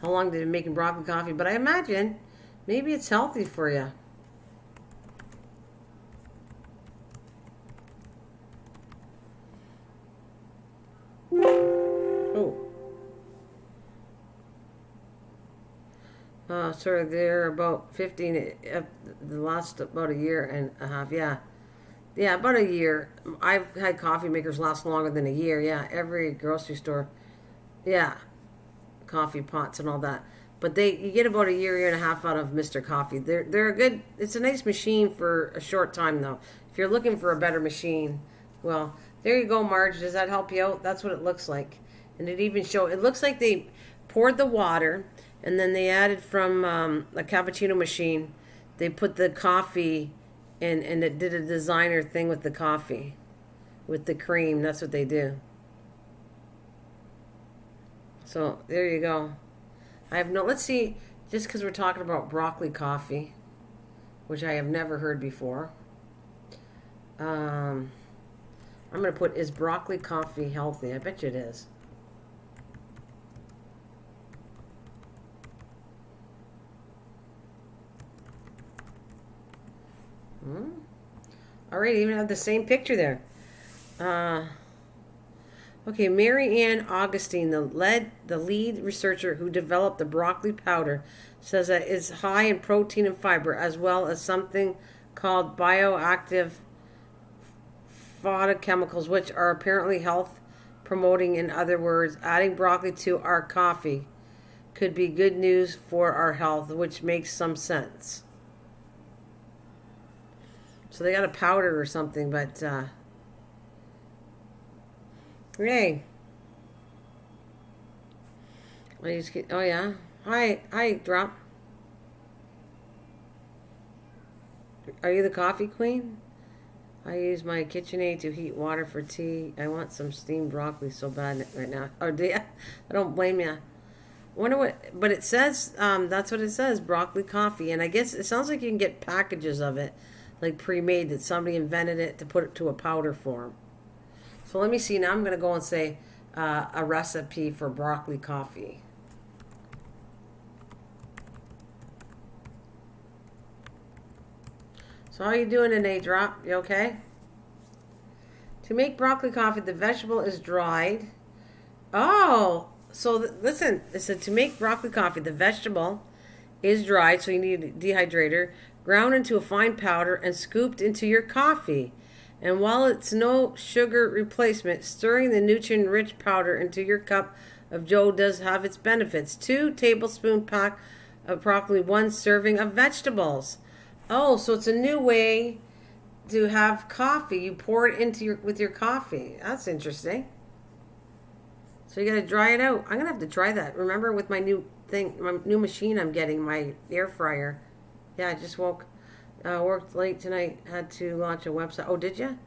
How long they've been making broccoli coffee. But I imagine maybe it's healthy for you. So they're about 15, the last about a year and a half, yeah. Yeah, about a year. I've had coffee makers last longer than a year, yeah. Every grocery store, yeah. Coffee pots and all that. But you get about a year and a half out of Mr. Coffee. They're a good, it's a nice machine for a short time though. If you're looking for a better machine, well, there you go, Marge. Does that help you out? That's what it looks like. And it looks like they poured the water and then they added from a cappuccino machine, they put the coffee in, and it did a designer thing with the coffee, with the cream. That's what they do. So there you go. Let's see, just because we're talking about broccoli coffee, which I have never heard before. I'm going to put, is broccoli coffee healthy? I bet you it is. All right, even have the same picture there. Okay, Mary Ann Augustine, the lead researcher who developed the broccoli powder, says that it's high in protein and fiber, as well as something called bioactive phytochemicals, which are apparently health promoting. In other words, adding broccoli to our coffee could be good news for our health, which makes some sense. So they got a powder or something, but yay. Oh yeah. Hi, Drop. Are you the coffee queen? I use my KitchenAid to heat water for tea. I want some steamed broccoli so bad right now. Oh, do you? I don't blame you. Wonder what, but it says, that's what it says, broccoli coffee. And I guess it sounds like you can get packages of it, like pre-made, that somebody invented it to put it to a powder form. So let me see. Now I'm going to go and say a recipe for broccoli coffee. So how are you doing today, Drop? You okay? To make broccoli coffee, the vegetable is dried. Oh, so listen. It said to make broccoli coffee, the vegetable is dried, so you need a dehydrator, ground into a fine powder, and scooped into your coffee. And while it's no sugar replacement, stirring the nutrient-rich powder into your cup of joe does have its benefits. 2 tablespoon pack of broccoli, 1 serving of vegetables. Oh, so it's a new way to have coffee. You pour it into with your coffee. That's interesting. So you got to dry it out. I'm gonna have to try that. Remember, with my new machine I'm getting, my air fryer. Yeah, I just worked late tonight. Had to launch a website. Oh, did you?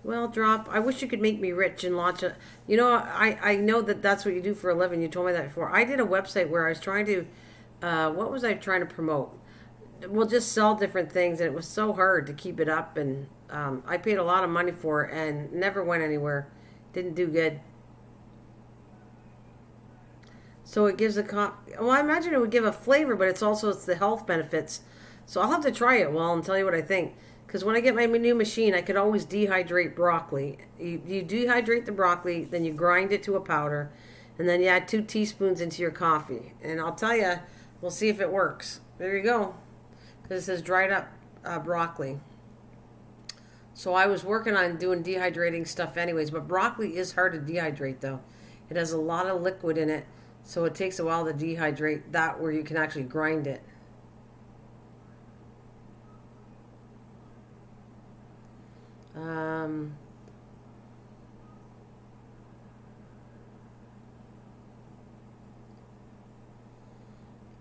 Well, Drop, I wish you could make me rich and launch a. You know, I know that that's what you do for a living. You told me that before. I did a website where I was trying to. What was I trying to promote? We'll just sell different things, and it was so hard to keep it up. And I paid a lot of money for it and never went anywhere. Didn't do good. So it gives a well, I imagine it would give a flavor, but it's the health benefits. So I'll have to try it, well, and tell you what I think. Because when I get my new machine, I could always dehydrate broccoli. You dehydrate the broccoli, then you grind it to a powder, and then you add 2 teaspoons into your coffee. And I'll tell you, we'll see if it works. There you go. Because it says dried up broccoli. So I was working on doing dehydrating stuff anyways, but broccoli is hard to dehydrate though. It has a lot of liquid in it, so it takes a while to dehydrate that where you can actually grind it. Um,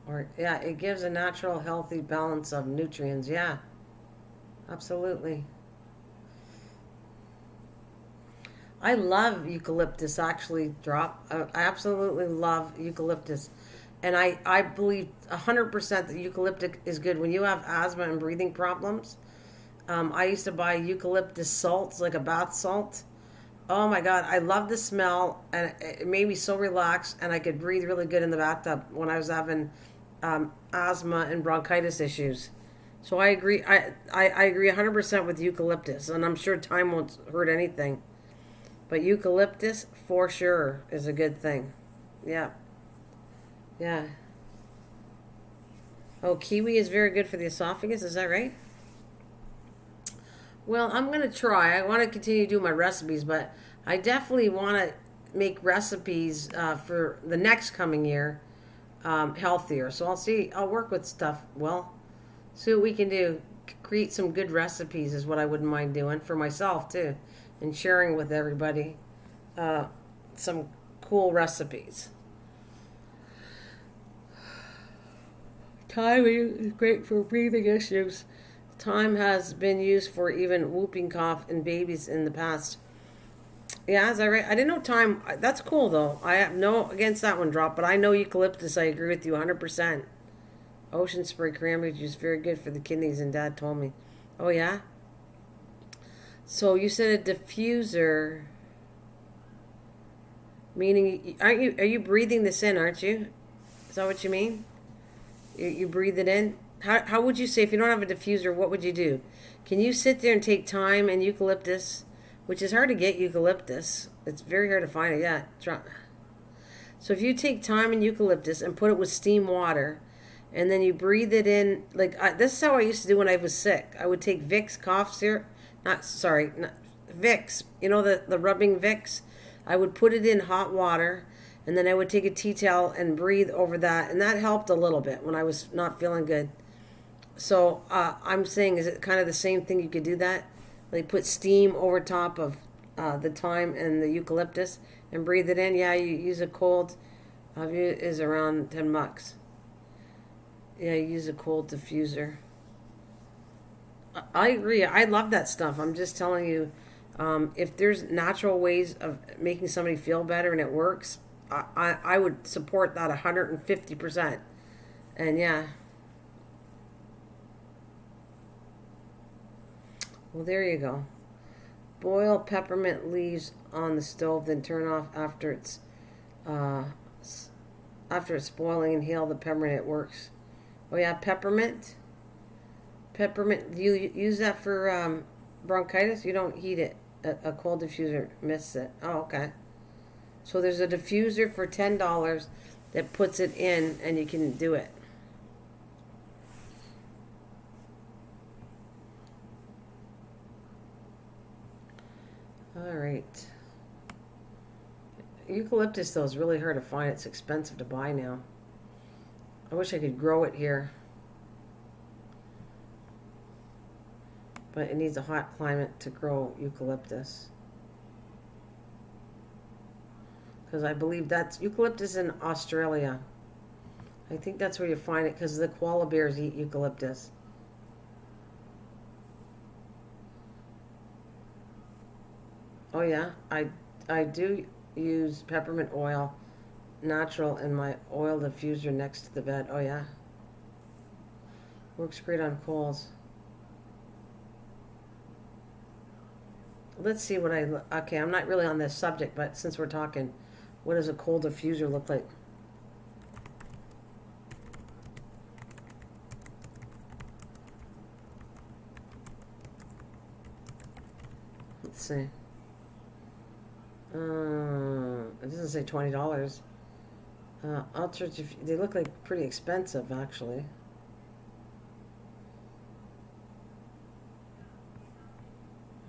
or yeah, it gives a natural, healthy balance of nutrients. Yeah, absolutely. I love eucalyptus. Actually, Drop. I absolutely love eucalyptus, and I believe 100% that eucalyptus is good when you have asthma and breathing problems. I used to buy eucalyptus salts, like a bath salt. Oh my God, I love the smell, and it made me so relaxed, and I could breathe really good in the bathtub when I was having asthma and bronchitis issues. So I agree. I agree 100% with eucalyptus, and I'm sure thyme won't hurt anything. But eucalyptus for sure is a good thing. Yeah, yeah. Oh, kiwi is very good for the esophagus. Is that right? Well, I'm gonna try. I want to continue to do my recipes, but I definitely want to make recipes for the next coming year healthier. So I'll see. I'll work with stuff. Well, see what we can do. Create some good recipes is what I wouldn't mind doing for myself too, and sharing with everybody uh, some cool recipes. Thyme is great for breathing issues. Thyme has been used for even whooping cough in babies in the past. Yeah, is that right? I didn't know thyme. That's cool though. I have no against that one, Drop, but I know eucalyptus. I agree with you 100%. Ocean spray cranberry juice very good for the kidneys, and Dad told me. Oh yeah. So you said a diffuser, meaning aren't you? Are you breathing this in? Aren't you? Is that what you mean? You breathe it in. How would you say if you don't have a diffuser? What would you do? Can you sit there and take thyme and eucalyptus, which is hard to get eucalyptus. It's very hard to find it. Yeah. So if you take thyme and eucalyptus and put it with steam water, and then you breathe it in, this is how I used to do when I was sick. I would take Vicks cough syrup, not Vicks. You know the rubbing Vicks. I would put it in hot water, and then I would take a tea towel and breathe over that, and that helped a little bit when I was not feeling good. So I'm saying, is it kind of the same thing? You could do that, like put steam over top of the thyme and the eucalyptus and breathe it in. Yeah, you use a cold. Is around $10. Yeah, you use a cold diffuser. I agree. I love that stuff. I'm just telling you, if there's natural ways of making somebody feel better and it works, I would support that 150%. And yeah. Well, there you go. Boil peppermint leaves on the stove, then turn off uh, after it's boiling. Inhale the peppermint. It works. Oh yeah, peppermint. Peppermint. Do you use that for bronchitis? You don't heat it. A cold diffuser misses it. Oh, okay. So there's a diffuser for $10 that puts it in, and you can do it. All right. Eucalyptus, though, is really hard to find. It's expensive to buy now. I wish I could grow it here. But it needs a hot climate to grow eucalyptus. Because I believe that's eucalyptus in Australia. I think that's where you find it because the koala bears eat eucalyptus. Oh yeah, I do use peppermint oil, natural, in my oil diffuser next to the bed. Oh yeah, works great on coals. Let's see what okay, I'm not really on this subject, but since we're talking, what does a coal diffuser look like? Let's see. It doesn't say $20. Ultra, they look like pretty expensive, actually.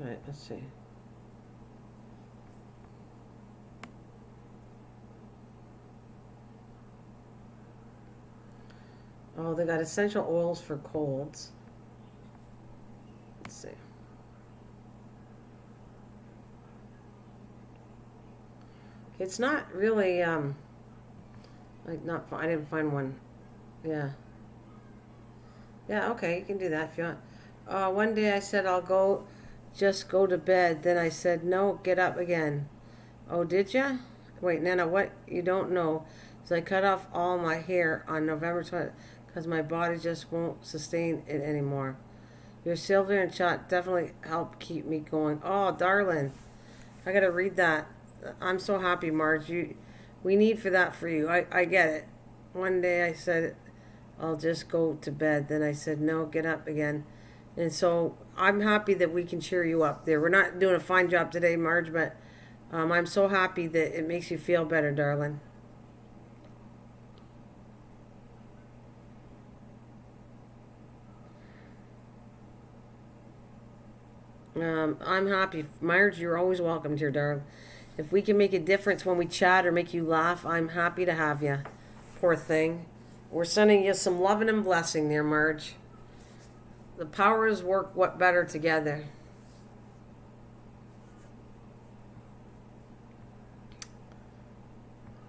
All right, let's see. Oh, they got essential oils for colds. Let's see. It's not really like not. I didn't find one. Yeah. Yeah. Okay, you can do that if you want. One day I said just go to bed. Then I said no, get up again. Oh, did ya? Wait, Nana, what you don't know is I cut off all my hair on November 20th because my body just won't sustain it anymore. Your silver and shot definitely helped keep me going. Oh, darling, I gotta read that. I'm so happy, Marge. We need for that for you. I get it. One day I said I'll just go to bed. Then I said no, get up again. And so I'm happy that we can cheer you up there. We're not doing a fine job today, Marge, but I'm so happy that it makes you feel better, darling. I'm happy. Marge, you're always welcome here, darling. If we can make a difference when we chat or make you laugh, I'm happy to have you. Poor thing. We're sending you some loving and blessing there, Marge. The powers work what better together.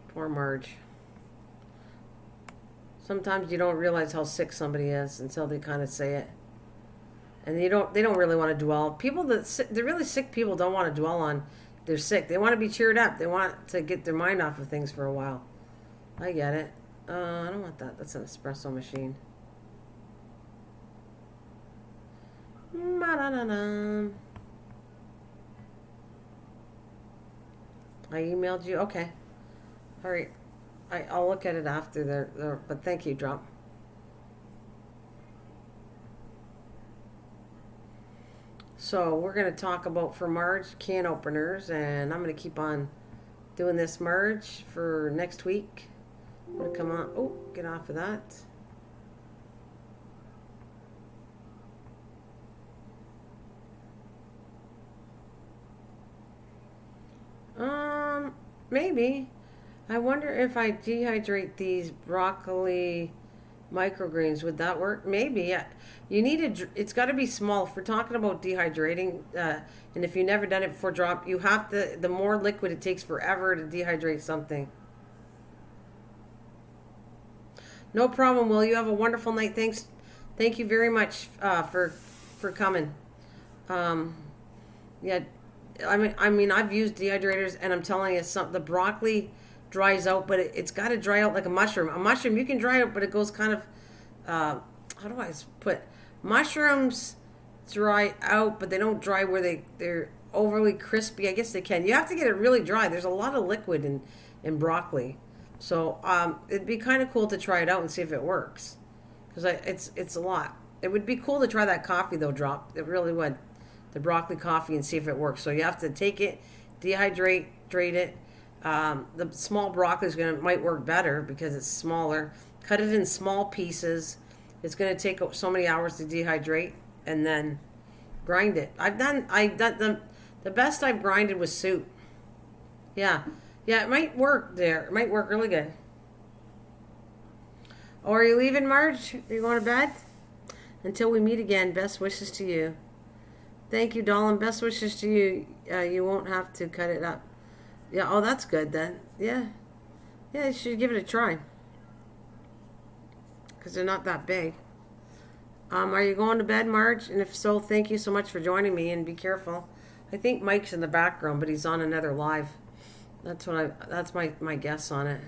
Poor Marge. Sometimes you don't realize how sick somebody is until they kind of say it. And they don't really want to dwell. The really sick people don't want to dwell on they're sick. They want to be cheered up. They want to get their mind off of things for a while. I get it. I don't want that. That's an espresso machine. I emailed you. Okay. All right. I'll look at it after there. But thank you, Drop. So we're going to talk about for Marge can openers, and I'm going to keep on doing this Marge for next week. I'm going to come on. Oh, get off of that. Maybe. I wonder if I dehydrate these broccoli microgreens, would that work? Maybe. Yeah. You need it's got to be small. If we're talking about dehydrating, and if you've never done it before, Drop, you have to, the more liquid, it takes forever to dehydrate something. No problem, Will. You have a wonderful night. Thank you very much for coming. Um, yeah, I mean, I've used dehydrators, and I'm telling you, the broccoli dries out, but it's got to dry out like a mushroom. A mushroom you can dry out, but it goes kind of. How do I put? Mushrooms dry out, but they don't dry where they're overly crispy. I guess they can. You have to get it really dry. There's a lot of liquid in broccoli, so it'd be kind of cool to try it out and see if it works, because it's a lot. It would be cool to try that coffee though, Drop. It really would. The broccoli coffee, and see if it works. So you have to take it, dehydrate it. The small broccoli might work better because it's smaller. Cut it in small pieces. It's going to take so many hours to dehydrate, and then grind it. I done the best I've grinded was soup. Yeah, it might work there. It might work really good. Oh, are you leaving, Marge? Are you going to bed? Until we meet again, best wishes to you. Thank you, darling. Best wishes to you. You won't have to cut it up. Yeah, oh, that's good then. Yeah, you should give it a try. Because they're not that big. Are you going to bed, Marge? And if so, thank you so much for joining me, and be careful. I think Mike's in the background, but he's on another live. That's my guess on it.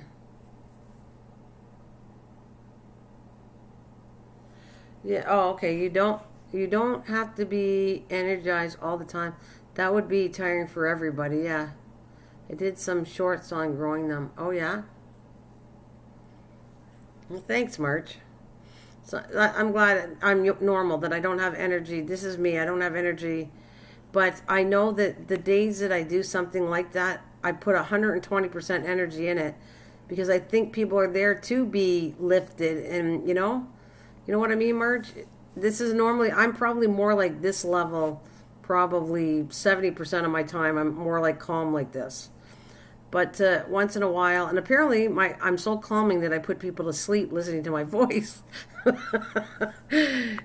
Yeah, oh, okay. You don't have to be energized all the time. That would be tiring for everybody, yeah. I did some shorts on growing them. Oh yeah? Well, thanks, March. So I'm glad I'm normal, that I don't have energy. This is me. I don't have energy. But I know that the days that I do something like that, I put 120% energy in it because I think people are there to be lifted and, you know what I mean, Marge? This is normally, I'm probably more like this level, probably 70% of my time. I'm more like calm like this. But once in a while, and apparently I'm so calming that I put people to sleep listening to my voice,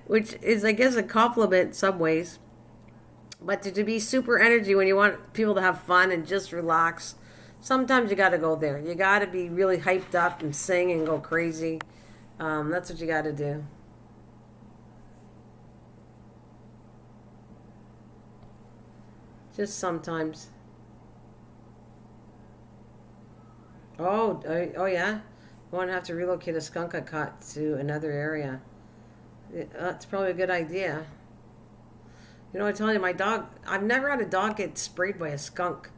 which is, I guess, a compliment in some ways. But to be super energy when you want people to have fun and just relax, sometimes you got to go there. You got to be really hyped up and sing and go crazy. That's what you got to do. Just sometimes. Oh yeah. You won't have to relocate a skunk I caught to another area. That's probably a good idea. You know, I tell you, my dog, I've never had a dog get sprayed by a skunk,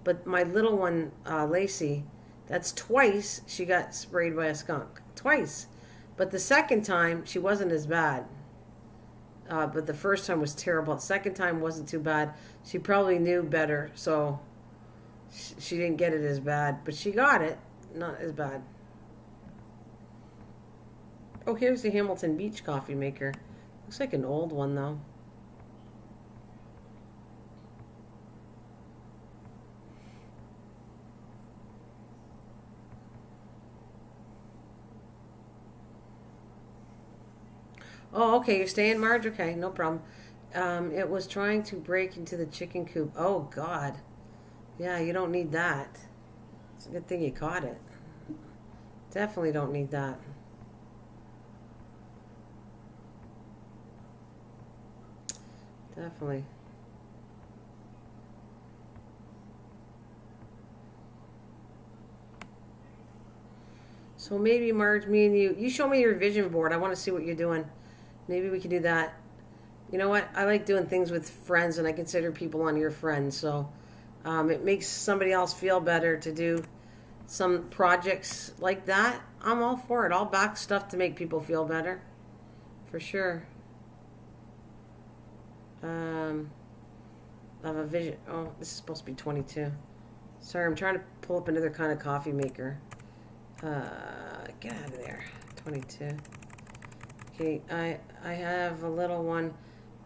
but my little one, Lacey, that's twice she got sprayed by a skunk. Twice. But the second time, she wasn't as bad. But the first time was terrible. The second time wasn't too bad. She probably knew better, so she didn't get it as bad. But she got it. Not as bad. Oh, here's the Hamilton Beach coffee maker. Looks like an old one, though. Oh, okay, you're staying, Marge? Okay, no problem. It was trying to break into the chicken coop. Oh, God. Yeah, you don't need that. It's a good thing you caught it. Definitely don't need that. Definitely. So maybe, Marge, me and you show me your vision board. I want to see what you're doing. Maybe we can do that. You know what? I like doing things with friends, and I consider people on here friends. So it makes somebody else feel better to do some projects like that. I'm all for it. I'll back stuff to make people feel better, for sure. Um, I have a vision. Oh, this is supposed to be 22. Sorry, I'm trying to pull up another kind of coffee maker. Get out of there. 22. Okay, I have a little one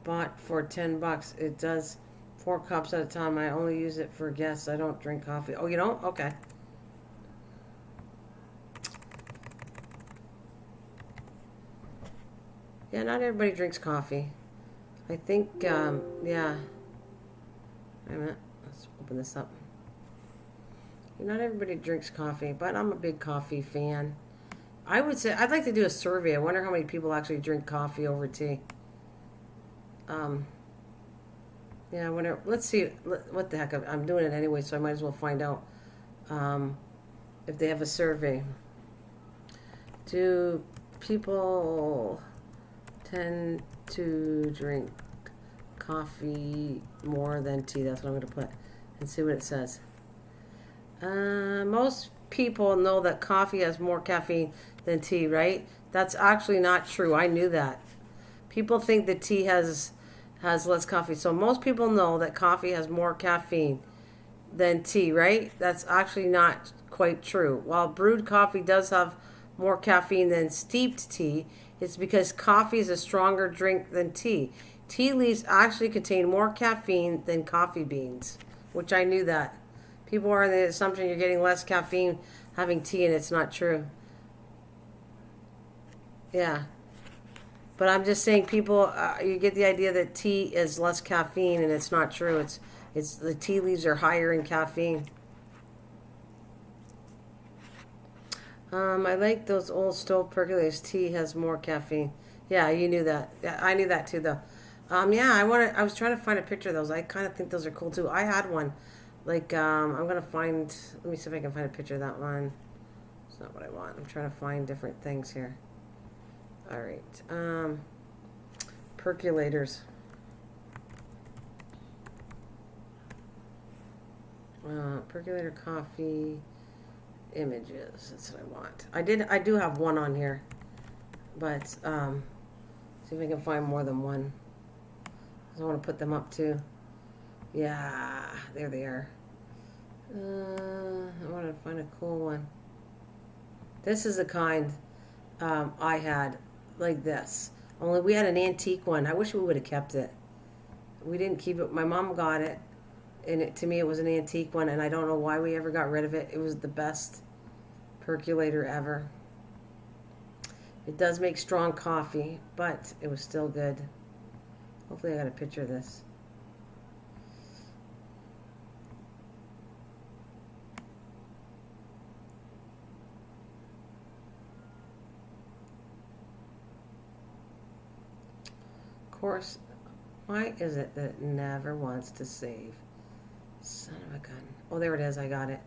bought for $10. It does 4 cups at a time. I only use it for guests. I don't drink coffee. Oh, you don't? Okay. Yeah, not everybody drinks coffee. I think, yeah. Wait a minute. Let's open this up. Not everybody drinks coffee, but I'm a big coffee fan. I would say I'd like to do a survey. I wonder how many people actually drink coffee over tea. Um, yeah, whatever. Let's see. What the heck? I'm doing it anyway, so I might as well find out um, if they have a survey. Do people tend to drink coffee more than tea? That's what I'm going to put and see what it says. Most people know that coffee has more caffeine than tea, right? That's actually not true. I knew that. People think that tea has less coffee. So most people know that coffee has more caffeine than tea, right? That's actually not quite true. While brewed coffee does have more caffeine than steeped tea, it's because coffee is a stronger drink than tea. Tea leaves actually contain more caffeine than coffee beans, which I knew that. People are in the assumption you're getting less caffeine having tea, and it's not true. Yeah. But I'm just saying people, you get the idea that tea is less caffeine, and it's not true. It's the tea leaves are higher in caffeine. I like those old stove percolators. Tea has more caffeine. Yeah, you knew that. Yeah, I knew that too, though. Yeah, I was trying to find a picture of those. I kind of think those are cool too. I had one. Like, I'm gonna find. Let me see if I can find a picture of that one. It's not what I want. I'm trying to find different things here. All right. Percolators. Percolator coffee images. That's what I want. I do have one on here, but see if I can find more than one. I want to put them up too. Yeah, there they are. I want to find a cool one. This is the kind I had, like this. Only we had an antique one. I wish we would have kept it. We didn't keep it. My mom got it, and to me it was an antique one, and I don't know why we ever got rid of it. It was the best percolator ever. It does make strong coffee, but it was still good. Hopefully I got a picture of this. Of course, why is it that it never wants to save? Son of a gun. Oh, there it is. I got it.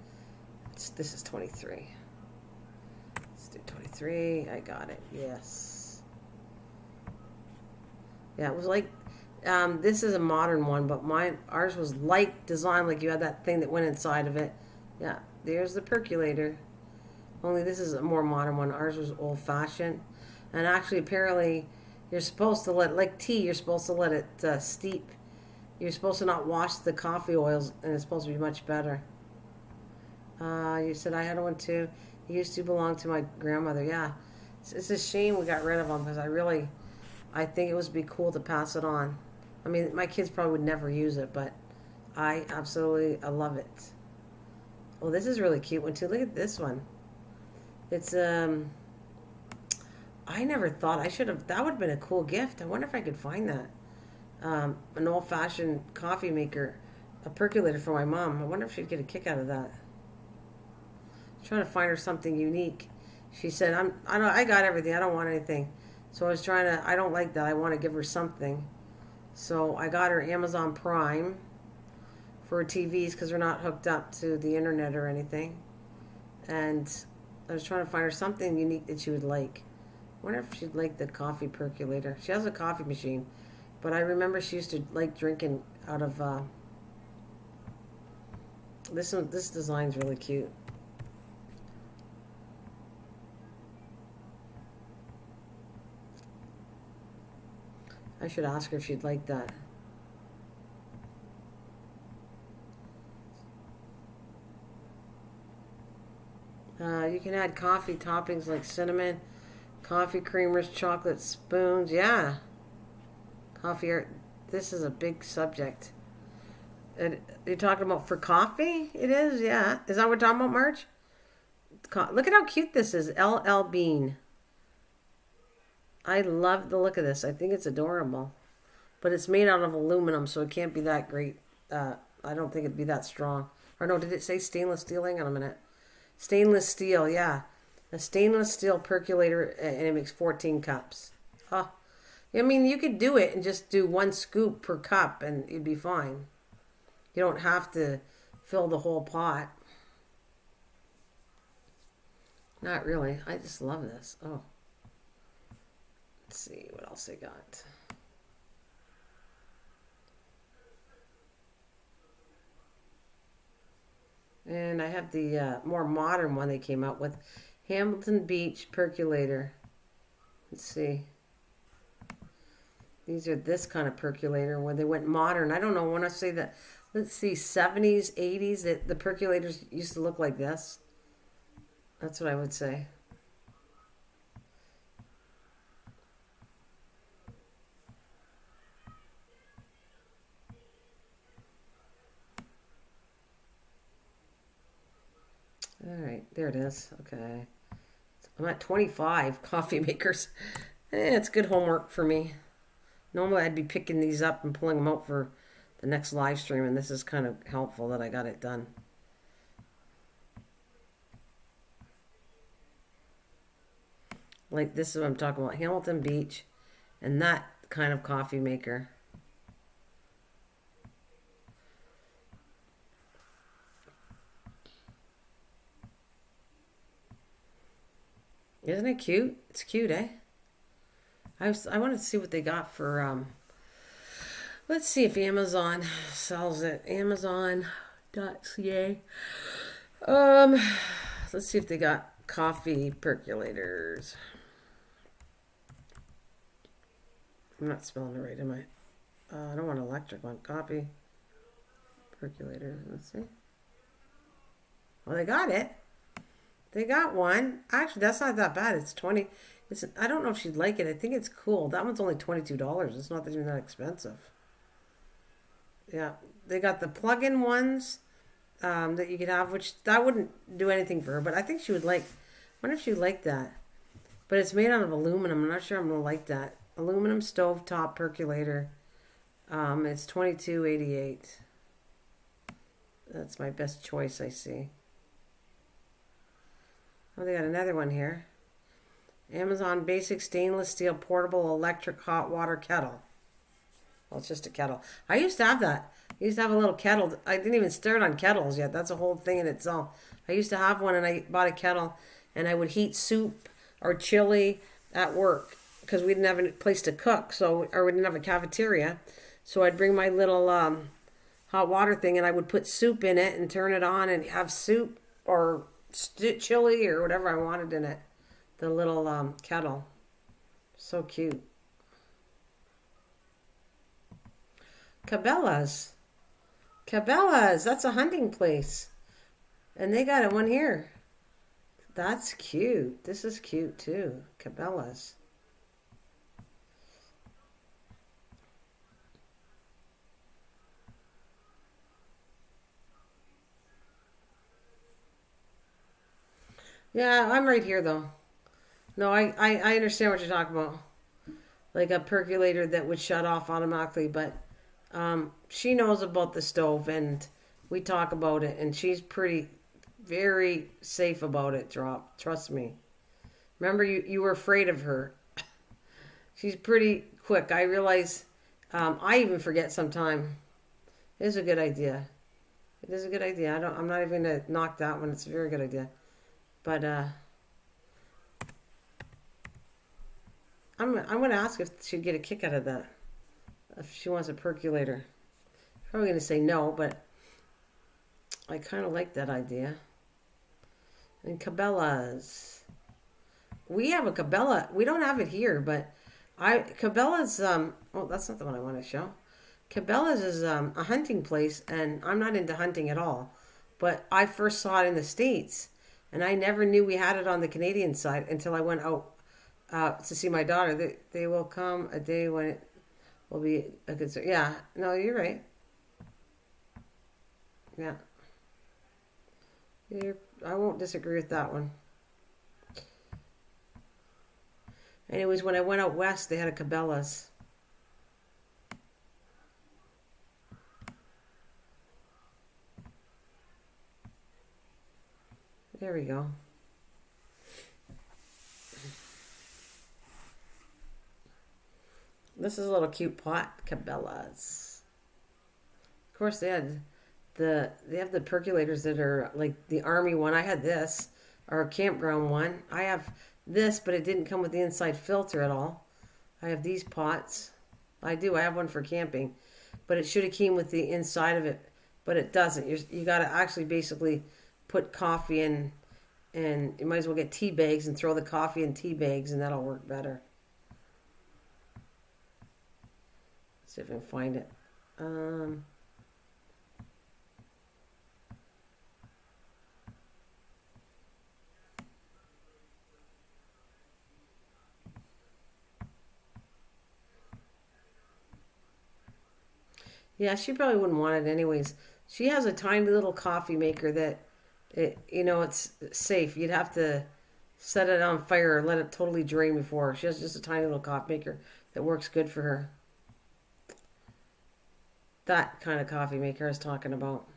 This is 23. Let's do 23. I got it. Yes. Yeah, it was like, this is a modern one, but ours was like designed, like you had that thing that went inside of it. Yeah, there's the percolator. Only this is a more modern one. Ours was old fashioned. And actually, apparently, you're supposed to like tea, you're supposed to let it steep. You're supposed to not wash the coffee oils, and it's supposed to be much better. You said I had one too. It used to belong to my grandmother. Yeah, it's a shame we got rid of them because I think it would be cool to pass it on. I mean, my kids probably would never use it, but I love it. Oh, this is really cute one too. Look at this one. It's I never thought I should have. That would have been a cool gift. I wonder if I could find that. An old-fashioned coffee maker, a percolator for my mom. I wonder if she'd get a kick out of that. I'm trying to find her something unique. She said, I got everything. I don't want anything." So I was trying to. I don't like that. I want to give her something. So I got her Amazon Prime for her TVs because they're not hooked up to the internet or anything. And I was trying to find her something unique that she would like. I wonder if she'd like the coffee percolator. She has a coffee machine, but I remember she used to like drinking out of this one. This design's really cute. I should ask her if she'd like that. You can add coffee toppings like cinnamon, coffee creamers, chocolate spoons. Yeah, coffee. This is a big subject. And you're talking about for coffee? It is, yeah. Is that what we're talking about, March? Look at how cute this is. LL Bean. I love the look of this. I think it's adorable. But it's made out of aluminum, so it can't be that great. I don't think it'd be that strong. Or no, did it say stainless steel? Hang on a minute. Stainless steel, yeah. A stainless steel percolator, and it makes 14 cups. Huh. I mean, you could do it and just do 1 scoop per cup, and you'd be fine. You don't have to fill the whole pot. Not really. I just love this. Oh. Let's see what else they got. And I have the more modern one they came out with. Hamilton Beach percolator. Let's see. These are this kind of percolator where they went modern. I don't know when I say that. Let's see, 70s, 80s, the percolators used to look like this. That's what I would say. All right, there it is. Okay. I'm at 25 coffee makers. It's good homework for me. Normally I'd be picking these up and pulling them out for the next live stream, and this is kind of helpful that I got it done. Like this is what I'm talking about. Hamilton Beach and that kind of coffee maker. Isn't it cute? It's cute, eh? I want to see what they got for let's see if Amazon sells it. Amazon.ca. Um let's see if they got coffee percolators. I'm not spelling it right, am I? I don't want an electric one. Coffee percolator. Let's see. Well, they got it. They got one. Actually, that's not that bad. It's 20. I don't know if she'd like it. I think it's cool. That one's only $22. It's not even that expensive. Yeah, they got the plug-in ones that you could have, which that wouldn't do anything for her. But I think she would like. I wonder if she would like that. But it's made out of aluminum. I'm not sure I'm gonna like that. Aluminum stovetop percolator. It's $22.88. That's my best choice, I see. Oh, they got another one here. Amazon basic stainless steel portable electric hot water kettle. Well, it's just a kettle. I used to have that. I used to have a little kettle. I didn't even start on kettles yet. That's a whole thing in itself. I used to have one, and I bought a kettle, and I would heat soup or chili at work because we didn't have a place to cook, or we didn't have a cafeteria. So I'd bring my little hot water thing, and I would put soup in it and turn it on and have soup or chili or whatever I wanted in it. The little kettle. So cute. Cabela's. Cabela's. That's a hunting place. And they got one here. That's cute. This is cute too. Cabela's. Yeah, I'm right here though. No, I understand what you're talking about. Like a percolator that would shut off automatically, but she knows about the stove and we talk about it and she's pretty very safe about it, Drop. Trust me. Remember you were afraid of her. She's pretty quick. I realize I even forget sometime. It is a good idea. It is a good idea. I'm not even gonna knock that one. It's a very good idea. But I'm gonna ask if she'd get a kick out of that. If she wants a percolator. Probably gonna say no, but I kind of like that idea. And Cabela's. We have a Cabela. We don't have it here, but Cabela's. Oh, that's not the one I want to show. Cabela's is a hunting place, and I'm not into hunting at all. But I first saw it in the States, and I never knew we had it on the Canadian side until I went out to see my daughter. They will come a day when it will be a good. Yeah, no, you're right. Yeah, I won't disagree with that one. Anyways, when I went out west, they had a Cabela's. There we go. This is a little cute pot, Cabela's. Of course, they have the percolators that are like the army one. I had this, or a campground one. I have this, but it didn't come with the inside filter at all. I have these pots. I do. I have one for camping, but it should have came with the inside of it, but it doesn't. You got to actually basically put coffee in, and you might as well get tea bags and throw the coffee in tea bags, and that'll work better. Let's see if I can find it. Um, Yeah, she probably wouldn't want it anyways. She has a tiny little coffee maker that it's safe. You'd have to set it on fire or let it totally drain before. She has just a tiny little coffee maker that works good for her. That kind of coffee maker I was talking about.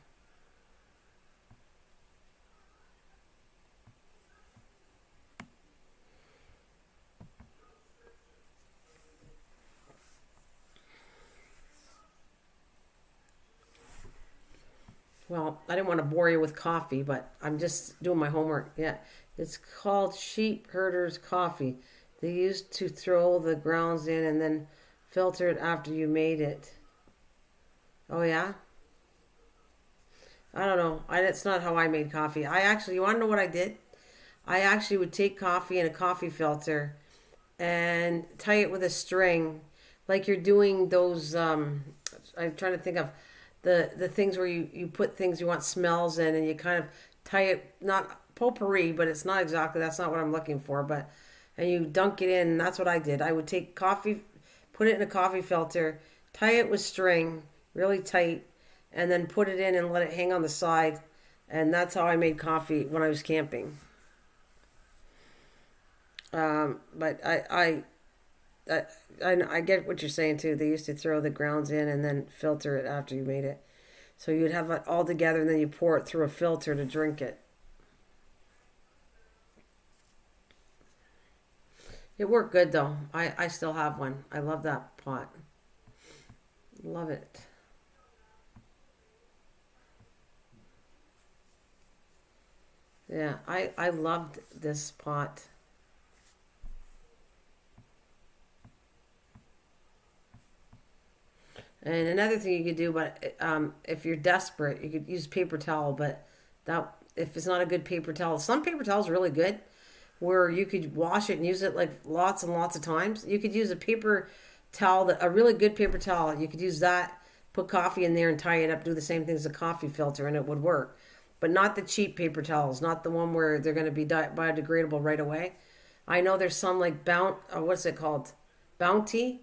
Well, I didn't want to bore you with coffee, but I'm just doing my homework. Yeah, It's called sheep herders coffee. They used to throw the grounds in and then filter it after you made it. Oh yeah? I don't know. That's not how I made coffee. You want to know what I did? I actually would take coffee in a coffee filter and tie it with a string, like you're doing those. I'm trying to think of the things where you put things you want smells in, and you kind of tie it, not potpourri, but it's not exactly, that's not what I'm looking for, but and you dunk it in. And that's what I did. I would take coffee, put it in a coffee filter, tie it with string really tight, and then put it in and let it hang on the side. And that's how I made coffee when I was camping. But I get what you're saying too. They used to throw the grounds in and then filter it after you made it. So you'd have it all together and then you pour it through a filter to drink it. It worked good though. I still have one. I love that pot. Love it. Yeah, I loved this pot. And another thing you could do, but if you're desperate, you could use paper towel. But that if it's not a good paper towel, some paper towels are really good, where you could wash it and use it like lots and lots of times. You could use a paper towel, a really good paper towel. You could use that, put coffee in there and tie it up, do the same thing as a coffee filter, and it would work. But not the cheap paper towels, not the one where they're going to be biodegradable right away. I know there's some like what's it called? Bounty.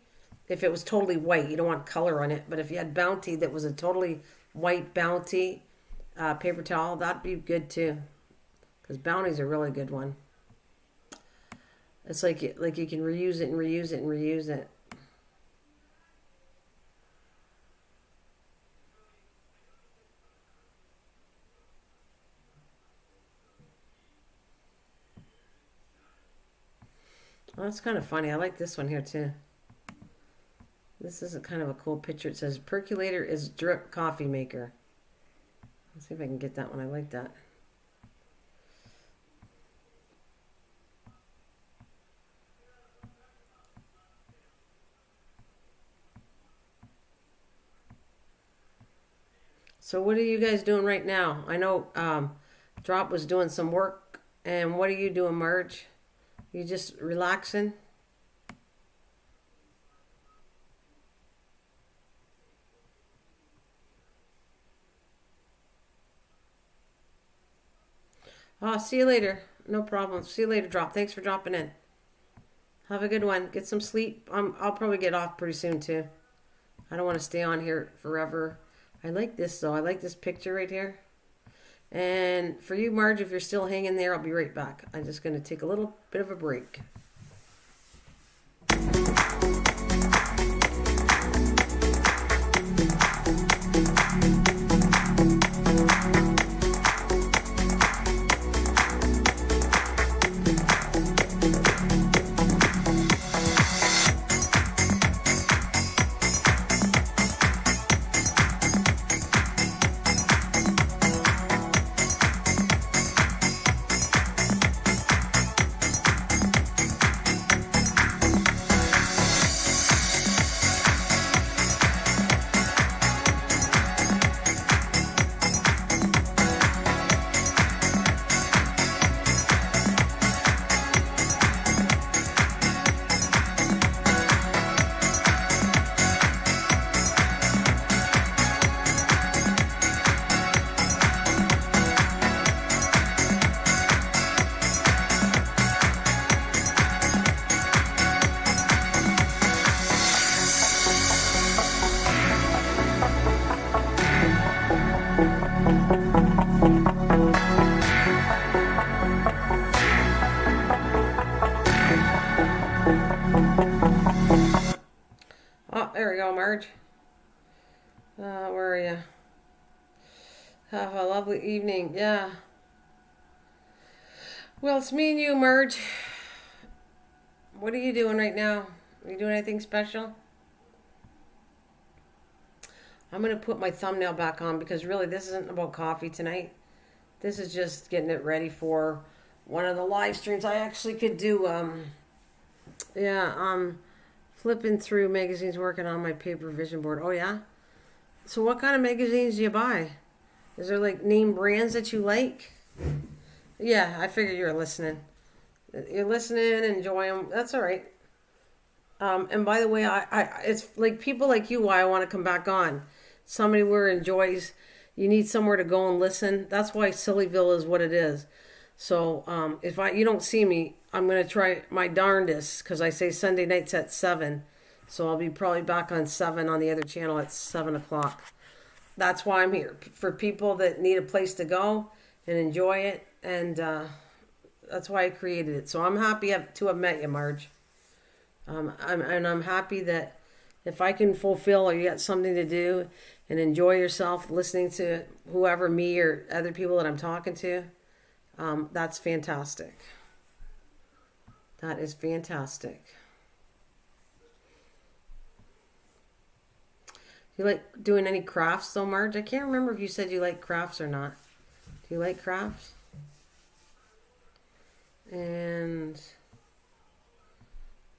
If it was totally white, you don't want color on it. But if you had Bounty that was a totally white Bounty paper towel, that'd be good too. Because Bounty's a really good one. It's like you can reuse it and reuse it and reuse it. Well, that's kind of funny. I like this one here too. This is a kind of a cool picture. It says percolator is drip coffee maker. Let's see if I can get that one. I like that. So what are you guys doing right now? I know Drop was doing some work. And what are you doing, Marge? You just relaxing? Oh, see you later. No problem. See you later, Drop. Thanks for dropping in. Have a good one. Get some sleep. I'll probably get off pretty soon, too. I don't want to stay on here forever. I like this, though. I like this picture right here. And for you, Marge, if you're still hanging there, I'll be right back. I'm just going to take a little bit of a break. Oh, there we go, Marge. Where are you? Have a lovely evening. Yeah. Well, it's me and you, Marge. What are you doing right now? Are you doing anything special? I'm going to put my thumbnail back on because really this isn't about coffee tonight. This is just getting it ready for one of the live streams. I actually could do, yeah, flipping through magazines, working on my paper vision board. Oh, yeah? So what kind of magazines do you buy? Is there like name brands that you like? Yeah, I figured you were listening. You're listening, enjoy them. That's all right. And by the way, it's like people like you why I want to come back on. Somebody where enjoys, you need somewhere to go and listen. That's why Sillyville is what it is. So if you don't see me, I'm gonna try my darndest because I say Sunday nights at 7. So I'll be probably back on 7 on the other channel at 7 o'clock. That's why I'm here for people that need a place to go and enjoy it, and that's why I created it. So I'm happy to have met you, Marge. I'm happy that if I can fulfill or you got something to do and enjoy yourself listening to whoever, me or other people that I'm talking to, that's fantastic. That is fantastic. You like doing any crafts though, Marge? I can't remember if you said you like crafts or not. Do you like crafts? And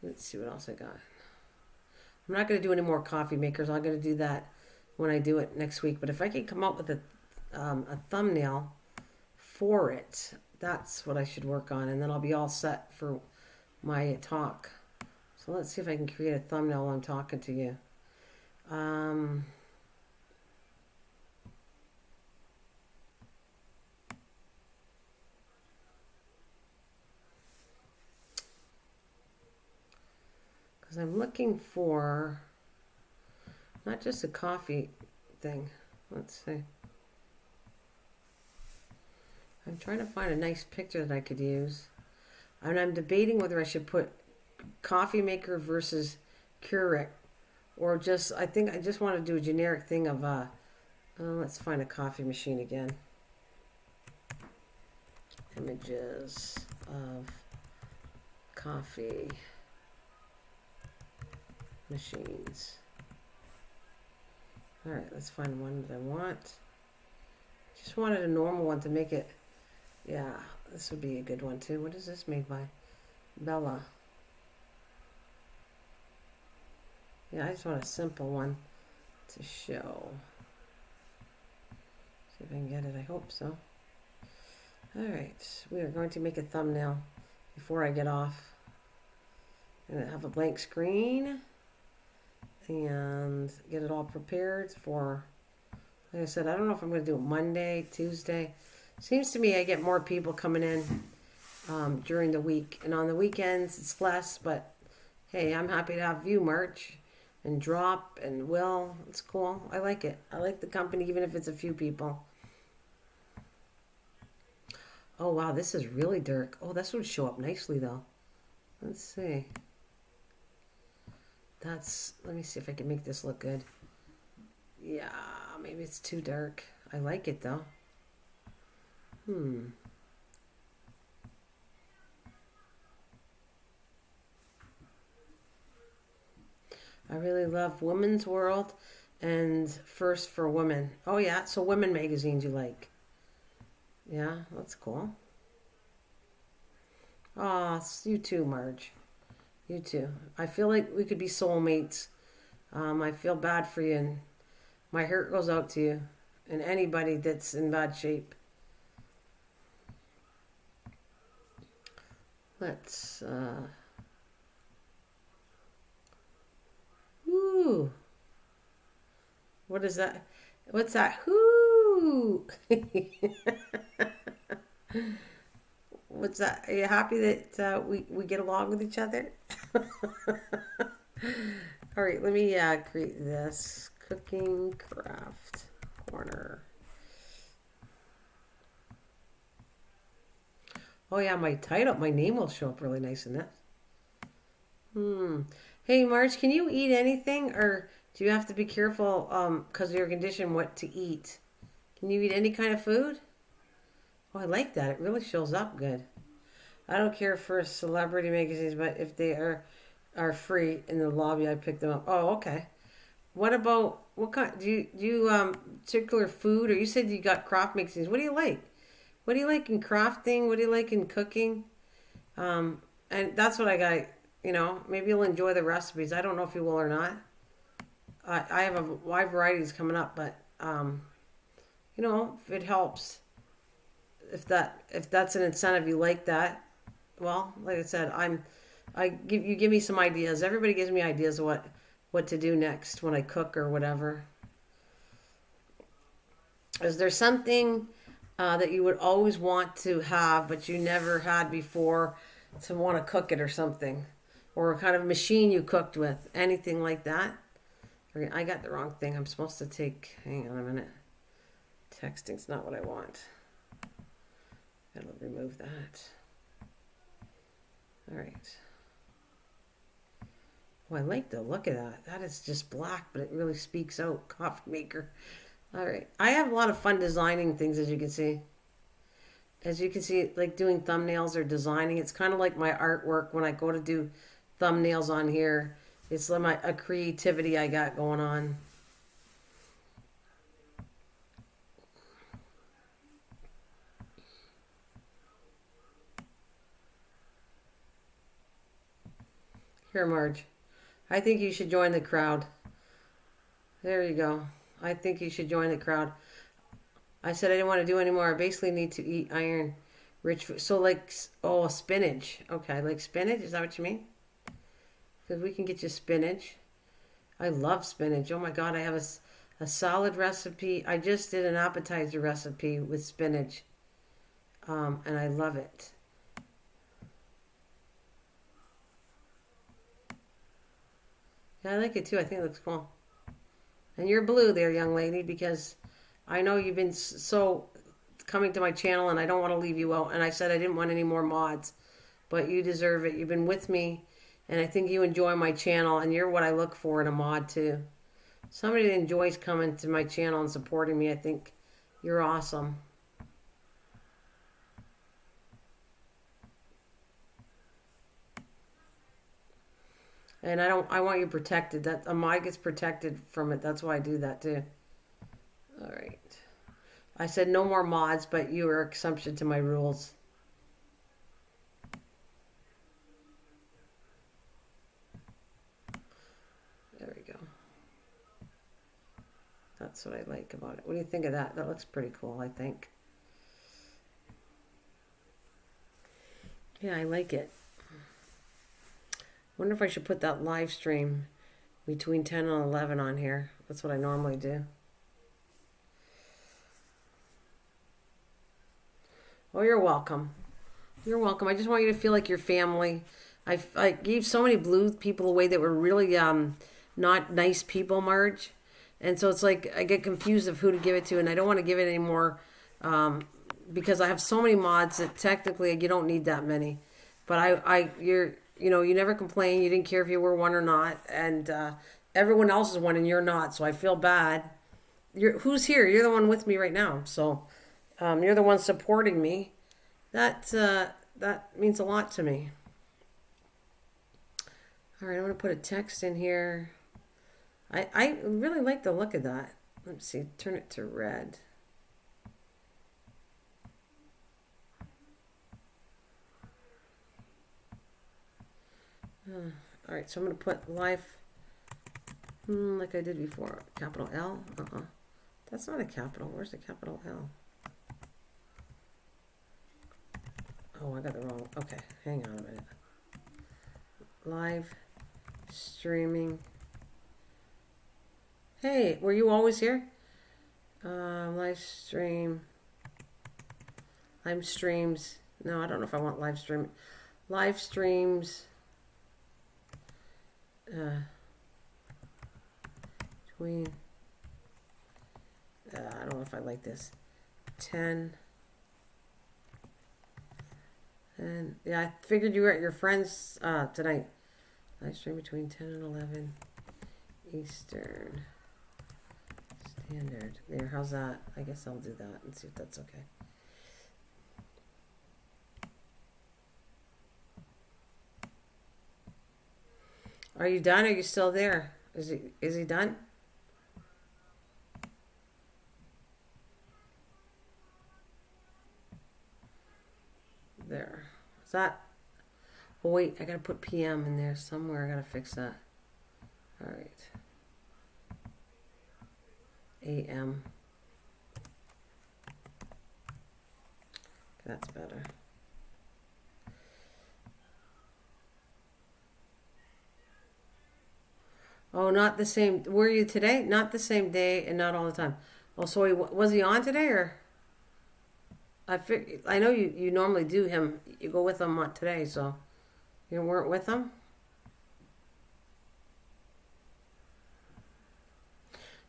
let's see what else I got. I'm not going to do any more coffee makers. I'm going to do that when I do it next week. But if I can come up with a thumbnail for it, that's what I should work on. And then I'll be all set for my talk. So let's see if I can create a thumbnail while I'm talking to you. Because I'm looking for not just a coffee thing. Let's see. I'm trying to find a nice picture that I could use. And I'm debating whether I should put coffee maker versus Keurig. Or just, I think I just want to do a generic thing of, let's find a coffee machine again. Images of coffee machines. All right, let's find one that I want. Just wanted a normal one to make it, yeah, this would be a good one too. What is this made by? Bella. Yeah, I just want a simple one to show. See if I can get it. I hope so. Alright, we are going to make a thumbnail before I get off. I'm going to have a blank screen and get it all prepared for, like I said, I don't know if I'm going to do it Monday, Tuesday. Seems to me I get more people coming in during the week. And on the weekends, it's less, but hey, I'm happy to have you, March. And Drop and Will. It's cool. I like it. I like the company even if it's a few people. Oh, wow. This is really dark. Oh, this would show up nicely, though. Let's see. Let me see if I can make this look good. Yeah, maybe it's too dark. I like it, though. I really love Women's World and First for Women. Oh, yeah. So women magazines you like. Yeah, that's cool. Oh, you too, Marge. You too. I feel like we could be soulmates. I feel bad for you, and my heart goes out to you and anybody that's in bad shape. Let's, Ooh. What is that? What's that? Whoo! What's that? Are you happy that we get along with each other? All right, let me create this Cooking Craft Corner. Oh yeah, my title, my name will show up really nice in this. Hey, Marge, can you eat anything, or do you have to be careful because of your condition what to eat? Can you eat any kind of food? Oh, I like that. It really shows up good. I don't care for celebrity magazines, but if they are free in the lobby, I pick them up. Oh, okay. What about, what kind, do you particular food, or you said you got craft magazines. What do you like? What do you like in crafting? What do you like in cooking? And that's what I got. You know, maybe you'll enjoy the recipes. I don't know if you will or not. I have a wide varieties coming up, but you know, if it helps, if that's an incentive, you like that. Well, like I said, you give me some ideas. Everybody gives me ideas of what to do next when I cook or whatever. Is there something that you would always want to have but you never had before to want to cook it or something? Or a kind of machine you cooked with? Anything like that? I got the wrong thing. I'm supposed to take... Hang on a minute. Texting's not what I want. Gotta remove that. Alright. Oh, I like the look of that. That is just black, but it really speaks out. Coffee maker. Alright. I have a lot of fun designing things, as you can see. As you can see, like doing thumbnails or designing. It's kind of like my artwork when I go to do thumbnails on here. It's like a creativity I got going on. Here, Marge. I think you should join the crowd. There you go. I think you should join the crowd. I said I didn't want to do anymore. I basically need to eat iron-rich food. So, like, oh, spinach. Okay, like spinach? Is that what you mean? Because we can get you spinach. I love spinach. Oh, my God. I have a salad recipe. I just did an appetizer recipe with spinach. And I love it. Yeah, I like it, too. I think it looks cool. And you're blue there, young lady, because I know you've been so coming to my channel and I don't want to leave you out. And I said I didn't want any more mods, but you deserve it. You've been with me, and I think you enjoy my channel, and you're what I look for in a mod, too. Somebody that enjoys coming to my channel and supporting me, I think you're awesome. And I want you protected. That a mod gets protected from it. That's why I do that too. All right. I said no more mods, but you are exception to my rules. There we go. That's what I like about it. What do you think of that? That looks pretty cool, I think. Yeah, I like it. Wonder if I should put that live stream between 10 and 11 on here. That's what I normally do. Oh, you're welcome. You're welcome. I just want you to feel like your family. I gave so many blue people away that were really not nice people, Marge. And so it's like I get confused of who to give it to, and I don't want to give it anymore because I have so many mods that technically you don't need that many. But you know, you never complain. You didn't care if you were one or not. And everyone else is one and you're not. So I feel bad. Who's here? You're the one with me right now. So you're the one supporting me. That means a lot to me. All right, I'm going to put a text in here. I really like the look of that. Let's see. Turn it to red. All right, so I'm going to put life like I did before. Capital L? That's not a capital. Where's the capital L? Oh, I got the wrong. Okay, hang on a minute. Live streaming. Hey, were you always here? Live stream. Live streams. No, I don't know if I want live stream. Live streams. Between I don't know if I like this 10 and yeah, I figured you were at your friends tonight. Live stream between 10 and 11 Eastern Standard. There, how's that? I guess I'll do that and see if that's okay. Are you done? Are you still there? Is he done? Is that... Oh, wait. I got to put PM in there somewhere. I got to fix that. All right. AM. That's better. Oh, not the same. Were you today? Not the same day and not all the time. Oh, so was he on today or? I know you normally do him. You go with him today, so you weren't with him.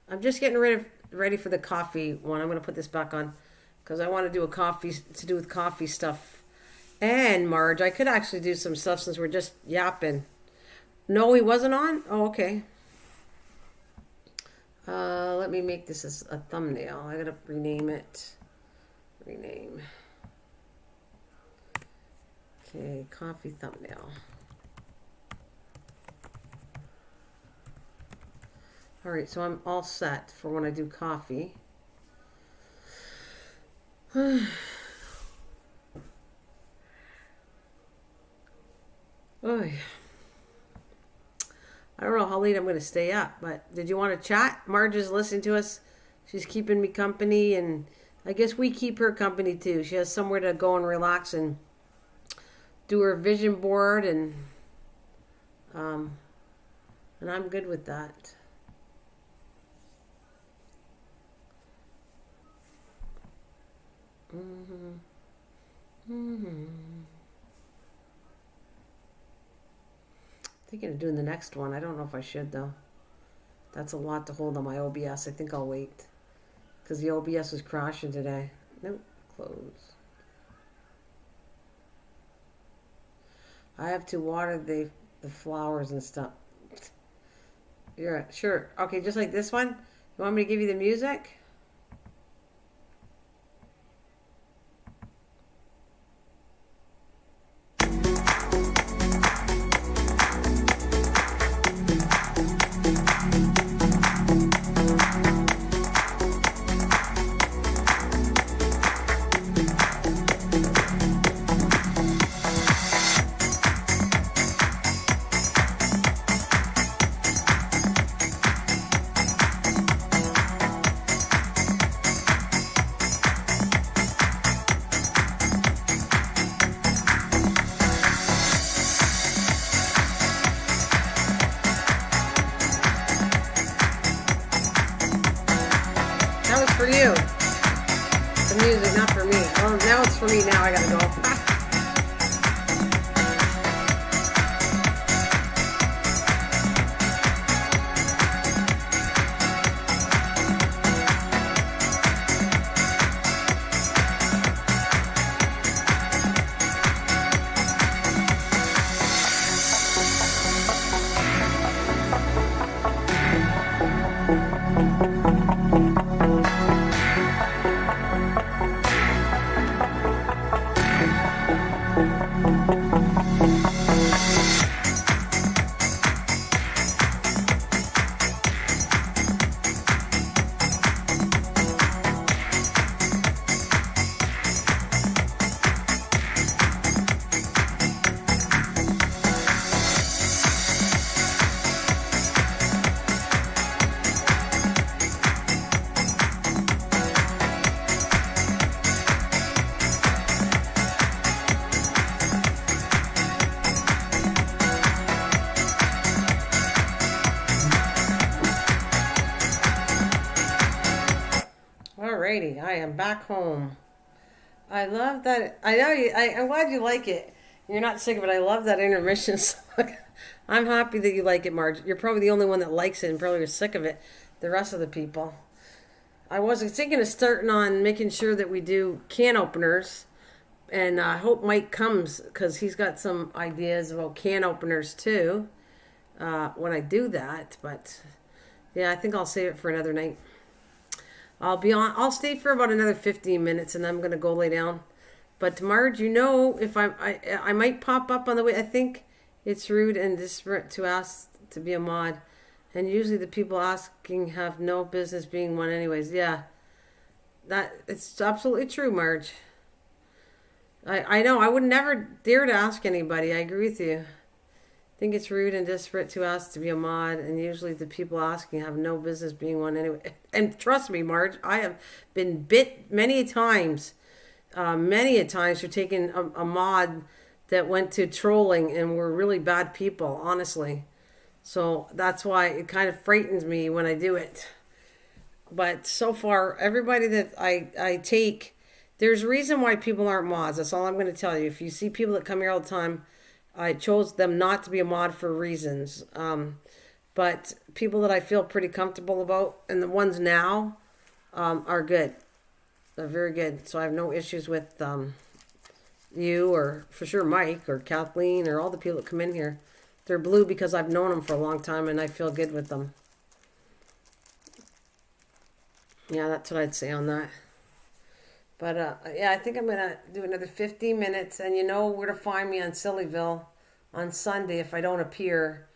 I'm just getting ready for the coffee one. I'm going to put this back on because I want to do a coffee to do with coffee stuff. And Marge, I could actually do some stuff since we're just yapping. No, he wasn't on? Oh, okay. Let me make this as a thumbnail. I gotta rename it. Rename. Okay, coffee thumbnail. Alright, so I'm all set for when I do coffee. Oh, I don't know how late I'm going to stay up, but did you want to chat? Marge is listening to us. She's keeping me company, and I guess we keep her company too. She has somewhere to go and relax and do her vision board, and I'm good with that. Thinking of doing the next one. I don't know if I should though. That's a lot to hold on my OBS. I think I'll wait because the OBS was crashing today. Nope, close. I have to water the flowers and stuff. Yeah, sure. Okay, just like this one. You want me to give you the music? For you. The music, not for me. Well, now it's for me. Now I gotta go. Alrighty, I am back home. I love that. I know you. I'm glad you like it. You're not sick of it. I love that intermission song. I'm happy that you like it, Marge. You're probably the only one that likes it and probably are sick of it. The rest of the people. I was thinking of starting on making sure that we do can openers. And I hope Mike comes because he's got some ideas about can openers too when I do that. But yeah, I think I'll save it for another night. I'll stay for about another 15 minutes and I'm going to go lay down. But Marge, if I might pop up on the way. I think it's rude and disparate to ask to be a mod. And usually the people asking have no business being one anyways. Yeah, it's absolutely true, Marge. I know. I would never dare to ask anybody. I agree with you. I think it's rude and desperate to ask to be a mod, and usually the people asking have no business being one anyway. And trust me, Marge, I have been bit many times for taking a mod that went to trolling and were really bad people, honestly. So that's why it kind of frightens me when I do it. But so far, everybody that I take, there's a reason why people aren't mods. That's all I'm going to tell you. If you see people that come here all the time, I chose them not to be a mod for reasons. But people that I feel pretty comfortable about, and the ones now, are good. They're very good. So I have no issues with you, or for sure Mike or Kathleen or all the people that come in here. They're blue because I've known them for a long time and I feel good with them. Yeah, that's what I'd say on that. But yeah, I think I'm going to do another 15 minutes. And you know where to find me on Sillyville on Sunday if I don't appear.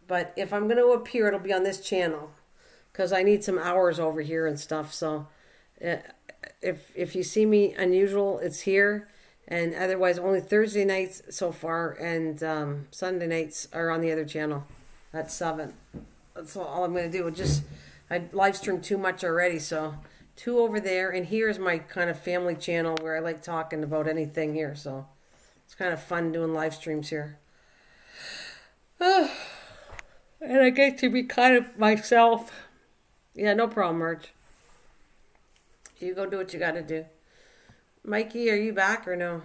But if I'm going to appear, it'll be on this channel. Because I need some hours over here and stuff. So if you see me unusual, it's here. And otherwise, only Thursday nights so far. And Sunday nights are on the other channel at 7. That's all I'm going to do. I live streamed too much already, so 2 over there, and here's my kind of family channel where I like talking about anything here, so it's kind of fun doing live streams here. And I get to be kind of myself. Yeah, no problem, Marge. You go do what you got to do. Mikey, are you back or no?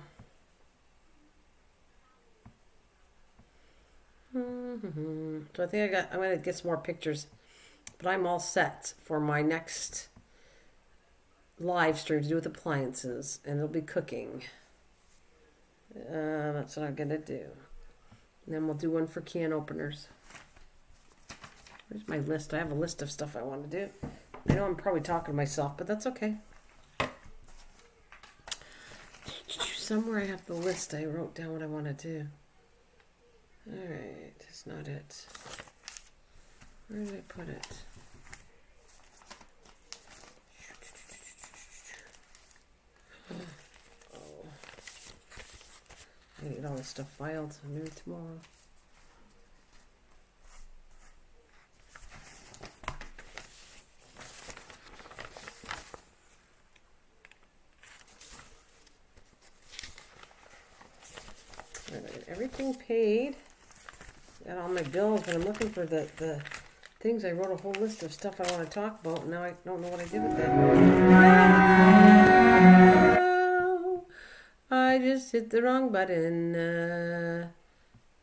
So I think I'm going to get some more pictures. But I'm all set for my next live stream to do with appliances. And it'll be cooking. That's what I'm going to do. And then we'll do one for can openers. Where's my list? I have a list of stuff I want to do. I know I'm probably talking to myself, but that's okay. Somewhere I have the list. I wrote down what I want to do. Alright, that's not it. Where did I put it? Oh. I need all this stuff filed, so maybe tomorrow. Alright, everything paid. Got all my bills, but I'm looking for the things. I wrote a whole list of stuff I want to talk about, and now I don't know what I did with it. No! I just hit the wrong button.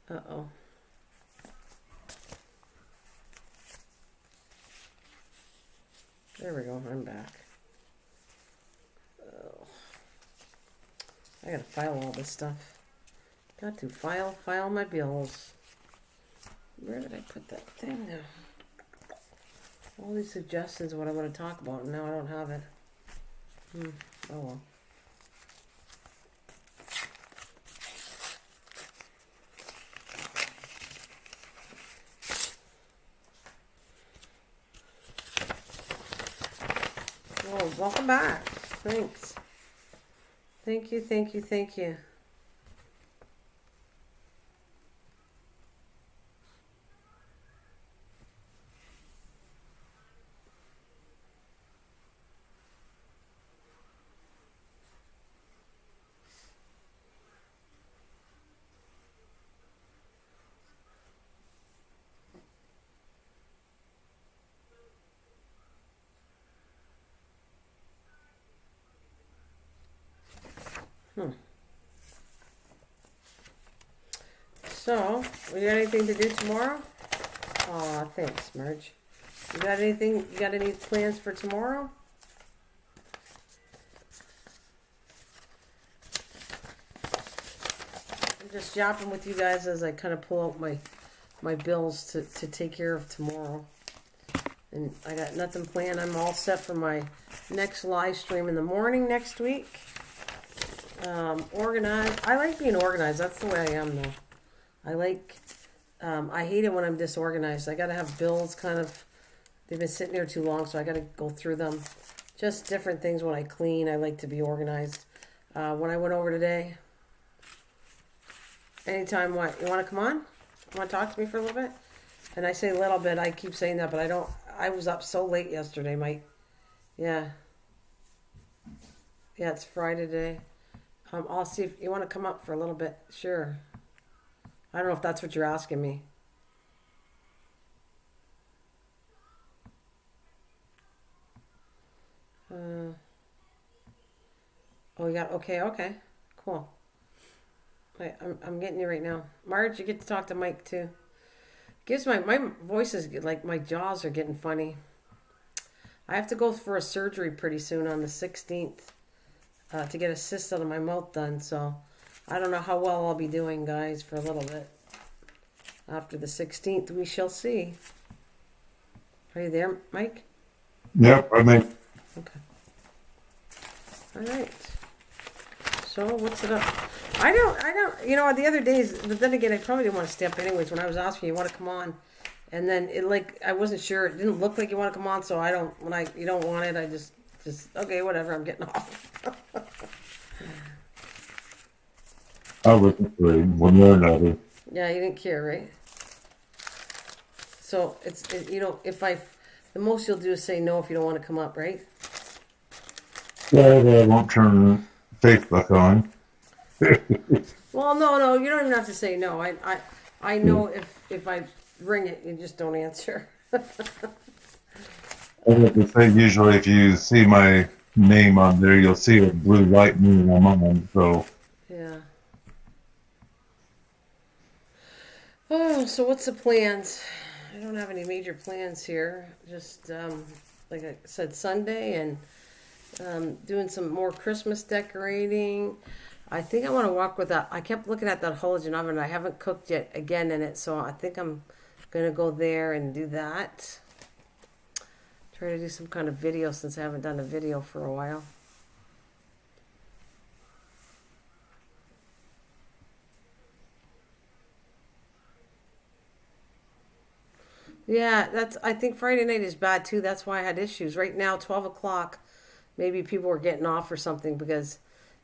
Uh-oh. There we go. I'm back. Oh. I gotta file all this stuff. Got to file my bills. Where did I put that thing now? All these suggestions of what I want to talk about, and now I don't have it. Oh well. Oh, welcome back. Thanks. Thank you, thank you, thank you. So, we got anything to do tomorrow? Aw, thanks, Marge. You got anything? You got any plans for tomorrow? I'm just shopping with you guys as I kind of pull out my bills to take care of tomorrow. And I got nothing planned. I'm all set for my next live stream in the morning next week. Organized. I like being organized. That's the way I am, though. I hate it when I'm disorganized. I gotta have bills kind of, they've been sitting there too long, so I gotta go through them. Just different things when I clean. I like to be organized. when I went over today. Anytime, what? You want to come on? You want to talk to me for a little bit? And I say a little bit. I keep saying that, but I don't. I was up so late yesterday, Mike. Yeah. Yeah, it's Friday today. I'll see if you want to come up for a little bit. Sure. I don't know if that's what you're asking me. Oh, you got, okay. Cool. Wait, I'm getting you right now. Marge, you get to talk to Mike too. Gives my voice is like my jaws are getting funny. I have to go for a surgery pretty soon on the 16th to get a cyst out of my mouth done. So I don't know how well I'll be doing, guys, for a little bit. After the 16th, we shall see. Are you there, Mike? Yep, I mean, Okay. All right. So what's it up? I don't, the other days, but then again, I probably didn't want to stay up anyways. When I was asking you want to come on, and then it I wasn't sure. It didn't look like you want to come on, so you don't want it, I just, okay, whatever, I'm getting off. I was afraid one way or another. Yeah, you didn't care, right? So the most you'll do is say no if you don't want to come up, right? Well, I won't turn Facebook on. Well, no, you don't even have to say no. I know if I ring it, you just don't answer. I have to say, usually if you see my name on there, you'll see a blue light moving on mine, so. Yeah. Oh, so what's the plans? I don't have any major plans here. Just, like I said, Sunday and doing some more Christmas decorating. I think I want to walk with that. I kept looking at that halogen oven. I haven't cooked yet again in it, so I think I'm going to go there and do that. Try to do some kind of video since I haven't done a video for a while. Yeah, I think Friday night is bad too. That's why I had issues. Right now, 12 o'clock, maybe people were getting off or something because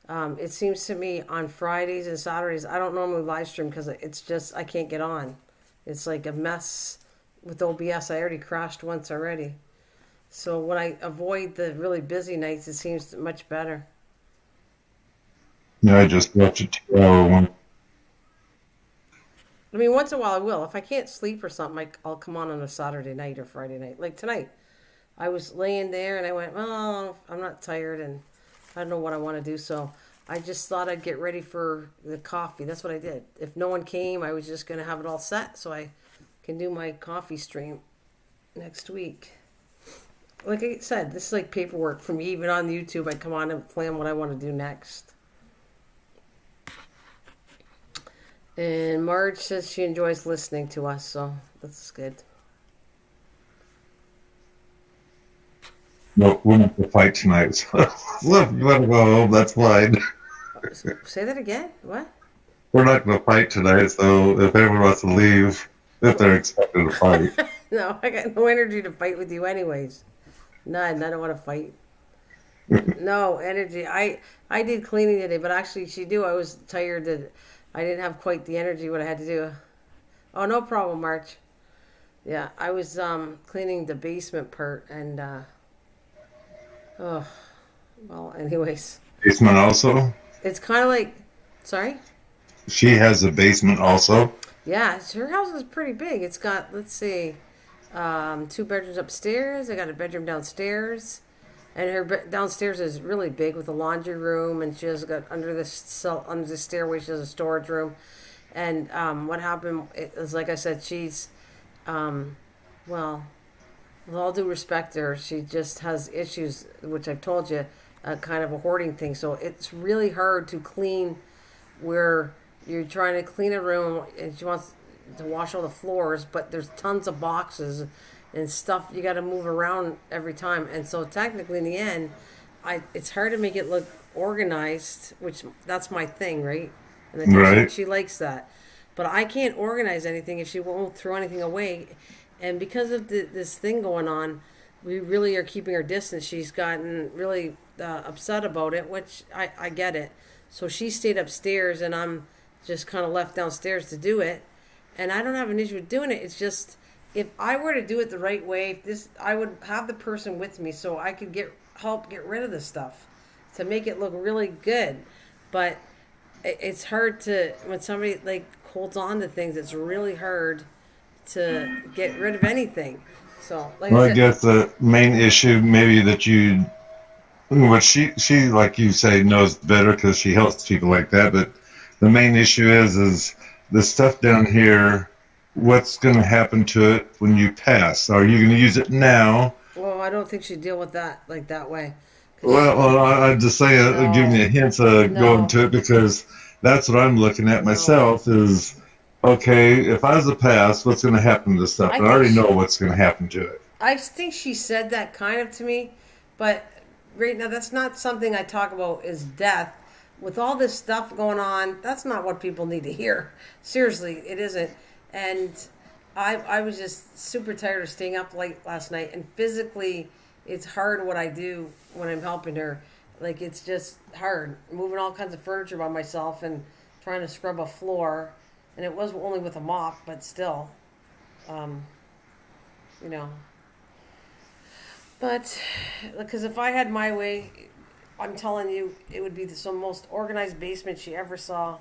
it seems to me on Fridays and Saturdays, I don't normally live stream because it's just, I can't get on. It's like a mess with OBS. I already crashed once already. So when I avoid the really busy nights, it seems much better. Yeah, I just watch a 2-hour one. I mean, once in a while I will. If I can't sleep or something, I'll come on a Saturday night or Friday night. Like tonight, I was laying there and I went, well, I'm not tired and I don't know what I want to do. So I just thought I'd get ready for the coffee. That's what I did. If no one came, I was just going to have it all set so I can do my coffee stream next week. Like I said, this is like paperwork for me. Even on YouTube, I come on and plan what I want to do next. And Marge says she enjoys listening to us, so that's good. No, we're not going to fight tonight. So. Look, you want to go home, that's fine. Say that again? What? We're not going to fight tonight, so if anyone wants to leave, if they're expecting to fight. No, I got no energy to fight with you anyways. None. I don't want to fight. No energy. I did cleaning today, but actually I was tired that I didn't have quite the energy what I had to do. Oh, no problem, March. Yeah, I was cleaning the basement part and anyways. Basement also? It's kind of like, sorry? She has a basement also? Yeah, her house is pretty big. It's got, let's see, 2 bedrooms upstairs. I got a bedroom downstairs. And her downstairs is really big with a laundry room. And she has got under the stairway, she has a storage room. And what happened is, like I said, she's, well, with all due respect to her, she just has issues, which I've told you, kind of a hoarding thing. So it's really hard to clean where you're trying to clean a room and she wants to wash all the floors, but there's tons of boxes and stuff you got to move around every time. And so technically in the end, it's hard to make it look organized, which that's my thing, right? And Right. she likes that. But I can't organize anything if she won't throw anything away. And because of this thing going on, we really are keeping her distance. She's gotten really upset about it, which I get it. So she stayed upstairs, and I'm just kind of left downstairs to do it. And I don't have an issue with doing it. It's just if I were to do it the right way, this I would have the person with me so I could help get rid of the stuff to make it look really good. But it's hard to when somebody like holds on to things. It's really hard to get rid of anything. So, like I Well, I said, guess the main issue maybe that you, what she like you say knows better because she helps people like that. But the main issue is the stuff down here. What's going to happen to it when you pass? Are you going to use it now? well, I don't think she'd deal with that like that way. Cause Well, I just say give me no, a hint going no, to it because that's what I'm looking at no. myself is okay, if I was a pass, what's going to happen to this stuff? I And I think already know what's going to happen to it. I think she said that kind of to me, but right now that's not something I talk about is death. With all this stuff going on, that's not what people need to hear. Seriously, it isn't. And I was just super tired of staying up late last night, and physically, it's hard what I do when I'm helping her. Like it's just hard moving all kinds of furniture by myself and trying to scrub a floor, and it was only with a mop, but still, um, you know. But because if I had my way, I'm telling you, it would be the most organized basement she ever saw.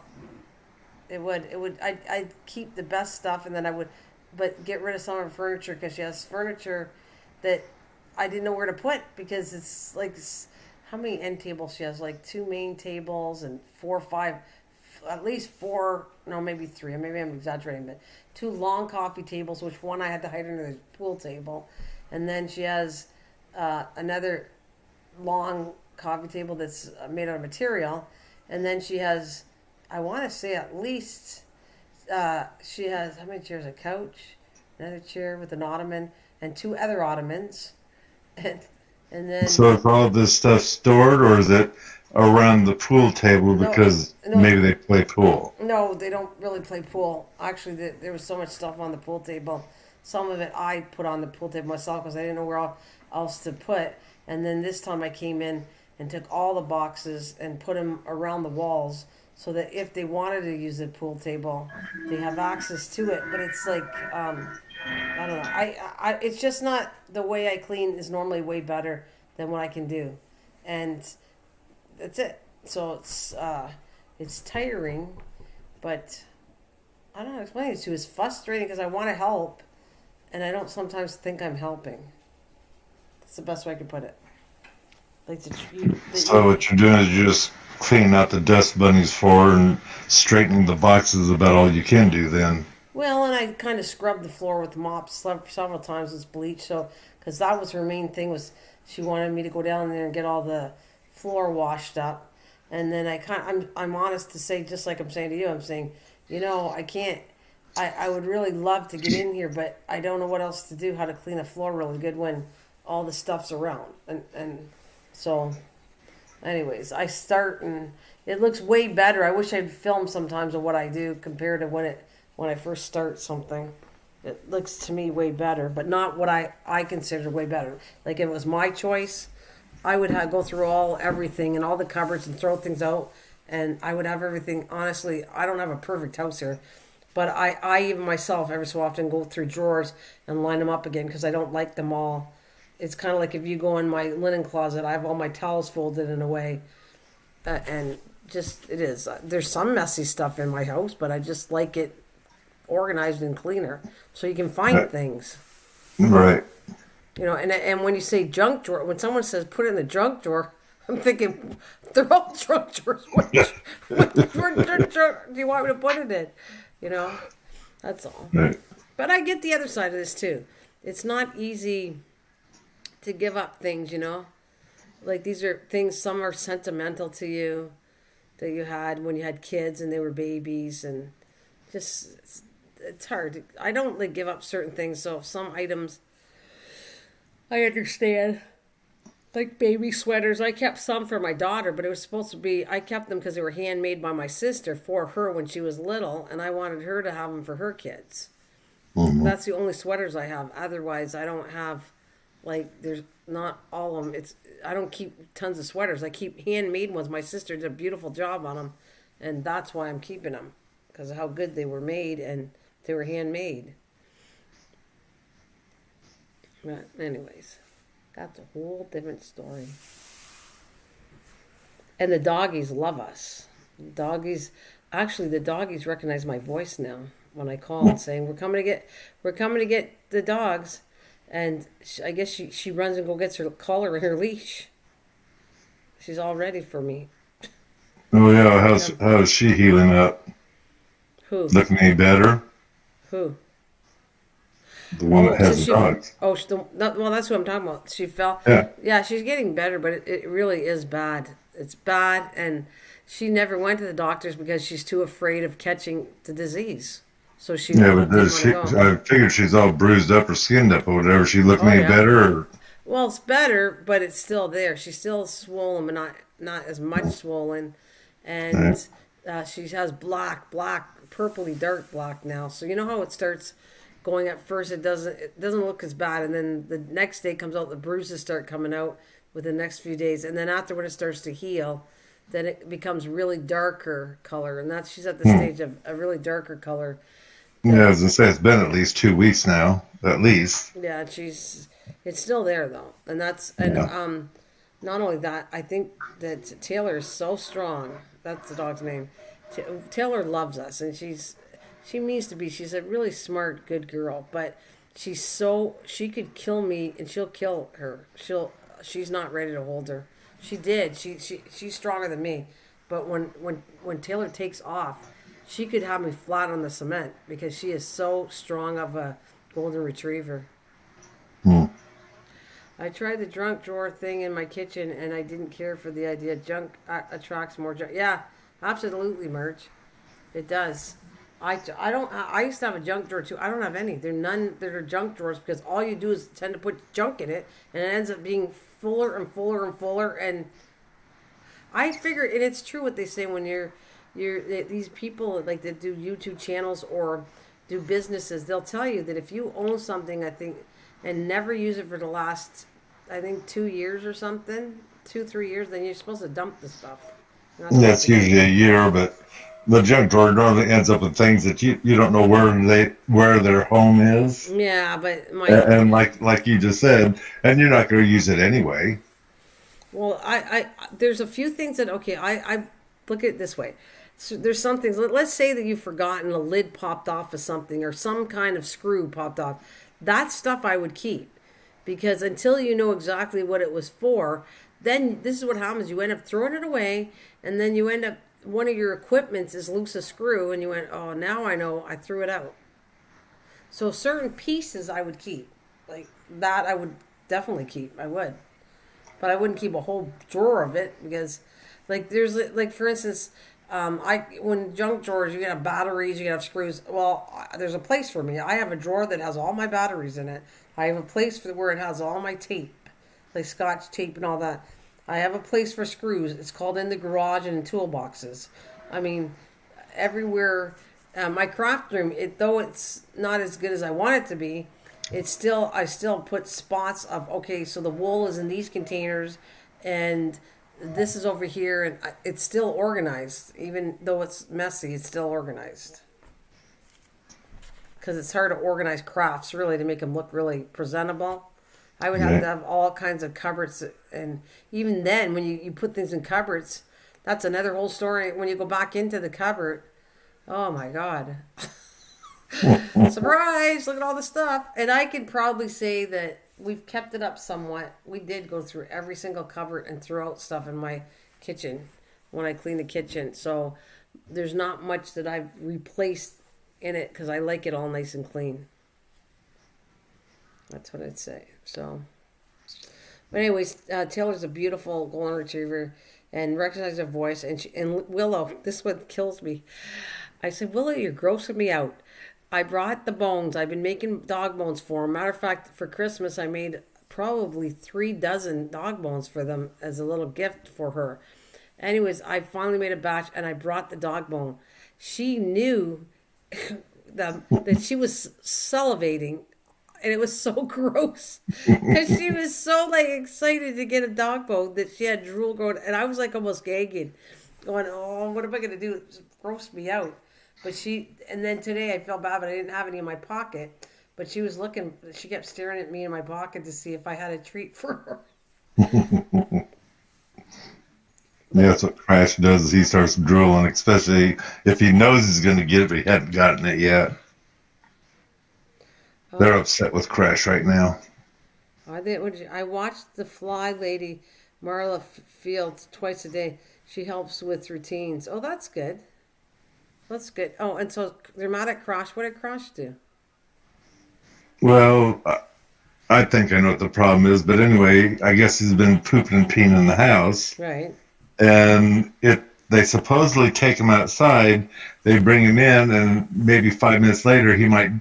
It would. It would. I'd keep the best stuff, and then I would, but get rid of some of her furniture because she has furniture that I didn't know where to put because it's like how many end tables she has? Like two main tables and four or five, at least four. No, maybe three. Maybe I'm exaggerating, but two long coffee tables, which one I had to hide under the pool table, and then she has another long coffee table that's made out of material, and then she has, I want to say at least, she has how many chairs? A couch, another chair with an ottoman, and two other ottomans, and and then So is all of this stuff stored or is it around the pool table no, because no, maybe they play pool? no, they don't really play pool. Actually, there was so much stuff on the pool table. Some of it I put on the pool table myself because I didn't know where else to put. And then this time I came in and took all the boxes and put them around the walls so that if they wanted to use the pool table, they have access to it. But it's like I don't know. It's just not the way I clean is normally way better than what I can do, and that's it. So it's tiring, but I don't know how to explain it to you. It's frustrating because I want to help, and I don't sometimes think I'm helping. That's the best way I could put it. Like So what you're doing is you're just cleaning out the dust bunnies for and straightening the boxes about all you can do then. well, and I kind of scrubbed the floor with mops several times with bleach. So because that was her main thing was she wanted me to go down there and get all the floor washed up, and then I'm honest to say just like I'm saying to you, I'm saying I can't. I would really love to get in here, but I don't know what else to do, how to clean a floor really good when all the stuff's around. And so, anyways, I start and it looks way better. I wish I'd film sometimes of what I do compared to when I first start something. It looks to me way better, but not what I consider way better. Like if it was my choice, I would go through everything and all the cupboards and throw things out, and I would have everything. Honestly, I don't have a perfect house here, but I even myself every so often go through drawers and line them up again because I don't like them all. It's kind of like if you go in my linen closet, I have all my towels folded in a way, and just it is. There's some messy stuff in my house, but I just like it organized and cleaner so you can find things. Right. And when you say junk drawer, when someone says put it in the junk drawer, I'm thinking they're all junk drawers. What drawer do you want me to put it in? You know, that's all. Right. But I get the other side of this too. It's not easy to give up things, Like these are things, some are sentimental to you that you had when you had kids and they were babies, and just it's hard. I don't like give up certain things, so some items I understand. Like baby sweaters, I kept some for my daughter, but it was supposed to be, I kept them because they were handmade by my sister for her when she was little, and I wanted her to have them for her kids. Hmm. That's the only sweaters I have. Otherwise, I don't have Like there's not all of them. I don't keep tons of sweaters. I keep handmade ones. My sister did a beautiful job on them, and that's why I'm keeping them because of how good they were made and they were handmade. But anyways, that's a whole different story. And the doggies love us. Doggies, actually, the doggies recognize my voice now when I call and saying we're coming to get the dogs, and I guess she runs and go gets her collar and her leash. She's all ready for me. Oh yeah, Yeah. how's she healing up? Who? Looking any better? Who? The one that Oh, has the dogs. well, that's what I'm talking about. She fell. Yeah. Yeah, she's getting better, but it really is bad. It's bad, and she never went to the doctors because she's too afraid of catching the disease. So she Yeah, but didn't does want to she? go. I figured she's all bruised up or skinned up or whatever. She looking Oh any yeah. better? Or, Well, it's better, but it's still there. She's still swollen, but not as much swollen, yeah. and she has black, purpley dark black now. So you know how it starts going at first. It doesn't look as bad, and then the next day comes out. The bruises start coming out with the next few days, and then after when it starts to heal, then it becomes really darker color, and that's she's at the Hmm. stage of a really darker color. Yeah, That as I say, it's been at least 2 weeks now, at least. Yeah, she's it's still there though, and that's and Yeah. not only that, I think that Taylor is so strong. That's the dog's name. Taylor loves us, and she means to be. She's a really smart, good girl, but she could kill me, and she'll kill her. She's not ready to hold her. She did. She's stronger than me, but when Taylor takes off, she could have me flat on the cement because she is so strong of a golden retriever. Hmm. I tried the junk drawer thing in my kitchen and I didn't care for the idea. Junk attracts more junk. Yeah, absolutely, Merch. It does. I don't. I used to have a junk drawer too. I don't have any. There are none that are junk drawers because all you do is tend to put junk in it and it ends up being fuller and fuller and fuller. And I figure, and it's true what they say when these people like that do YouTube channels or do businesses. They'll tell you that if you own something, I think, and never use it for the last, I think 2 years or something, 2 3 years, then you're supposed to dump the stuff. And that's not That's the case. usually a year, but the junk drawer normally ends up with things that you don't know where their home is, Yeah, but and like you just said, and you're not going to use it anyway. well, there's a few things that okay, I look at it this way. So there's some things. Let's say that you've forgotten a lid popped off of something or some kind of screw popped off. That stuff I would keep because until you know exactly what it was for, then this is what happens. You end up throwing it away, and then you end up one of your equipments is loose a screw, and you went, oh, now I know I threw it out. So certain pieces I would keep, like that I would definitely keep. I would. But I wouldn't keep a whole drawer of it because, like, there's like for instance, I when junk drawers you can have batteries, you can have screws. Well, there's a place for me. I have a drawer that has all my batteries in it. I have a place for where it has all my tape, like Scotch tape and all that. I have a place for screws. It's called in the garage and in toolboxes. I mean, everywhere. My craft room, though it's not as good as I want it to be, it's still I still put spots of okay. So the wool is in these containers, and this is over here, and it's still organized. Even though it's messy, it's still organized. Because it's hard to organize crafts really to make them look really presentable. I would have Yeah. to have all kinds of cupboards, and even then, when you put things in cupboards, that's another whole story. When you go back into the cupboard, oh my god, surprise! Look at all the stuff. And I can proudly say that we've kept it up somewhat. We did go through every single cupboard and throw out stuff in my kitchen when I clean the kitchen. So there's not much that I've replaced in it because I like it all nice and clean. That's what I'd say. So, but anyways, Taylor's a beautiful golden retriever and recognizes her voice. And Willow, this one kills me. I said, Willow, you're grossing me out. I brought the bones. I've been making dog bones for them. Matter of fact, for Christmas, I made probably 3 dozen dog bones for them as a little gift for her. Anyways, I finally made a batch and I brought the dog bone. She knew that she was salivating And it was so gross because she was so like excited to get a dog bone that she had drool going, and I was like almost gagging, going, "Oh, what am I gonna do?" It just grossed me out. But and then today I felt bad, but I didn't have any in my pocket. But she was looking, she kept staring at me in my pocket to see if I had a treat for her. Yeah, that's what Crash does. Is he starts drooling, especially if he knows he's going to get it, but he hadn't gotten it yet. They're upset with Crash right now. I watched the fly lady, Marla Fields, twice a day. She helps with routines. Oh, that's good. That's good. Oh, and so they're mad at Crash. What did Crash do? Well, I think I know what the problem is, but anyway, I guess he's been pooping and peeing in the house. Right. And they supposedly take him outside, they bring him in, and maybe 5 minutes later he might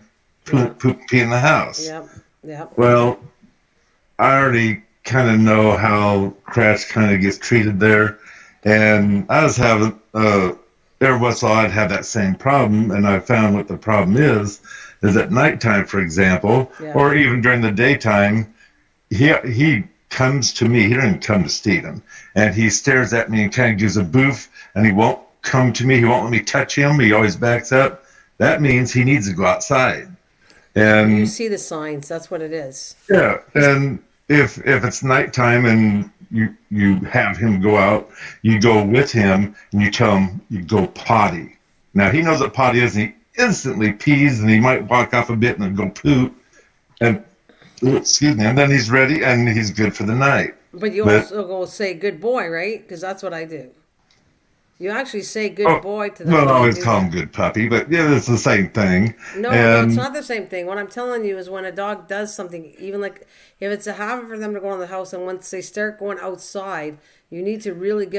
poop and pee in the house. Yep. Well, I already kind of know how Crash kind of gets treated there, and I was having every once in a while I'd have that same problem, and I found what the problem is at nighttime, for example, or even during the daytime, he comes to me. He doesn't even come to Steven, and he stares at me and kind of gives a boof, and he won't come to me. He won't let me touch him. He always backs up. That means he needs to go outside. And you see the signs. That's what it is. Yeah, and if it's nighttime and you have him go out, you go with him and you tell him you go potty. Now he knows what potty is, and he instantly pees, and he might walk off a bit and then go poop, and and then he's ready and he's good for the night. But you also go say good boy, right? Because that's what I do. You actually say good boy to them. Well, I always call him good puppy, but yeah, it's the same thing. No, it's not the same thing. What I'm telling you is when a dog does something, even like if it's a habit for them to go in the house, and once they start going outside, you need to really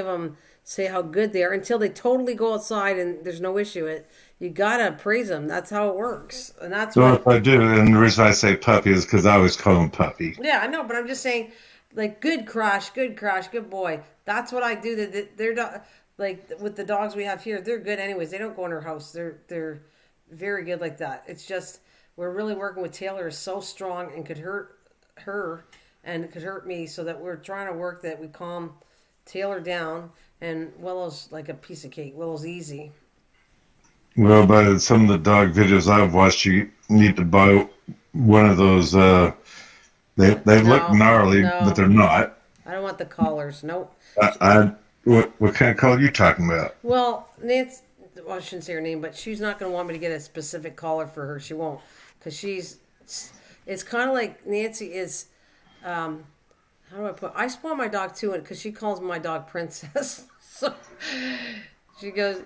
say how good they are until they totally go outside and there's no issue. You gotta praise them. That's how it works, and that's what I do. And the reason I say puppy is because I always call him puppy. Yeah, I know, but I'm just saying, like good Crash, good boy. That's what I do. They're like with the dogs we have here, they're good anyways. They don't go in our house. They're very good like that. It's just we're really working with Taylor is so strong and could hurt her and it could hurt me, so that we're trying to work that we calm Taylor down, and Willow's like a piece of cake. Willow's easy. Well, by some of the dog videos I've watched, you need to buy one of those. They look gnarly, but they're not. I don't want the collars. Nope. What kind of color are you talking about? Well, Nancy, I shouldn't say her name, but she's not going to want me to get a specific collar for her. She won't, because it's kind of like Nancy is, how do I put, I spoil my dog too, because she calls my dog Princess. So she goes,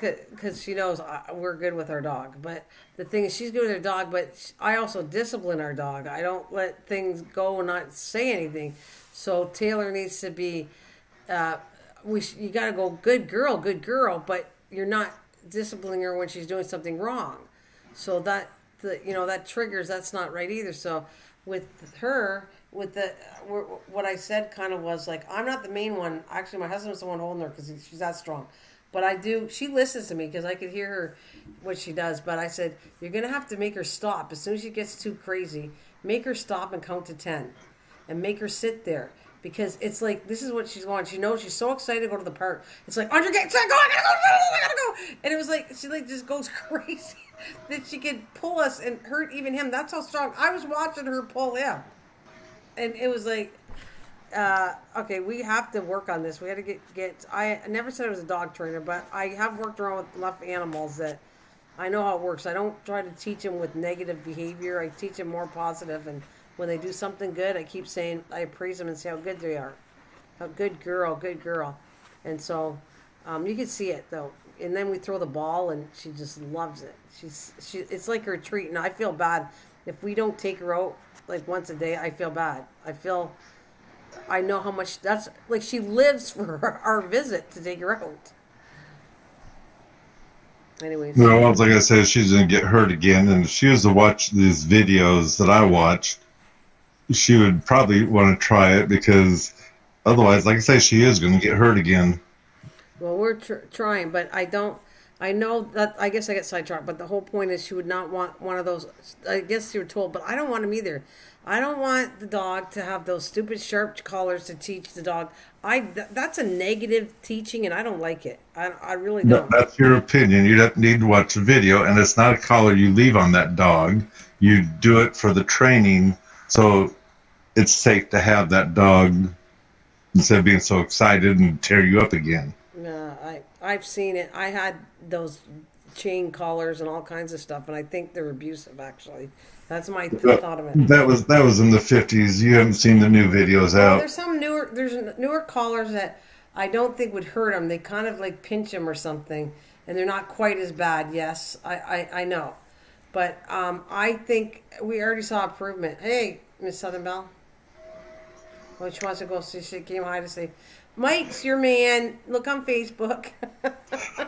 because she knows we're good with our dog. But the thing is, she's good with her dog, but I also discipline our dog. I don't let things go and not say anything. So Taylor needs to be, you got to go good girl, but you're not disciplining her when she's doing something wrong. So that triggers, that's not right either. So with her, what I said kind of was like, I'm not the main one. Actually, my husband's the one holding her because she's that strong. But she listens to me because I could hear her, what she does. But I said, you're going to have to make her stop. As soon as she gets too crazy, make her stop and count to 10. And make her sit there. Because it's like, this is what she's going. She knows she's so excited to go to the park. It's like, on your gate, go, I gotta go. And it was like, she like just goes crazy. That she could pull us and hurt even him. That's how strong. I was watching her pull him. And it was like, okay, we have to work on this. We had to get. I never said I was a dog trainer, but I have worked around with enough animals that I know how it works. I don't try to teach them with negative behavior. I teach them more positive. And when they do something good, I keep saying, I praise them and say how good they are. How good girl. And so you can see it though. And then we throw the ball, and she just loves it. It's like her treat, and I feel bad if we don't take her out like once a day. I feel bad. I know how much that's like. She lives for our visit to take her out. Anyways. No, like I said, she's gonna get hurt again, and if she was to watch these videos that I watched, she would probably want to try it, because otherwise, like I say, she is gonna get hurt again. Well, we're trying, but I don't. I know that, I guess I get sidetracked, but the whole point is she would not want one of those. I guess you were told, but I don't want them either. I don't want the dog to have those stupid sharp collars to teach the dog. That's a negative teaching, and I don't like it. I really don't. That's your opinion. You don't need to watch the video, and it's not a collar you leave on that dog. You do it for the training, so it's safe to have that dog instead of being so excited and tear you up again. Yeah, I've seen it. I had those chain collars and all kinds of stuff, and I think they're abusive. Actually, that's my thought of it. That was in the 50s. You haven't seen the new videos Well, out. there's newer collars that I don't think would hurt them. They kind of like pinch them or something, and they're not quite as bad. Yes, I know, but I think we already saw improvement. Hey, Miss Southern Belle. Well, she wants to go see. She came by to say, Mike's your man. Look on Facebook.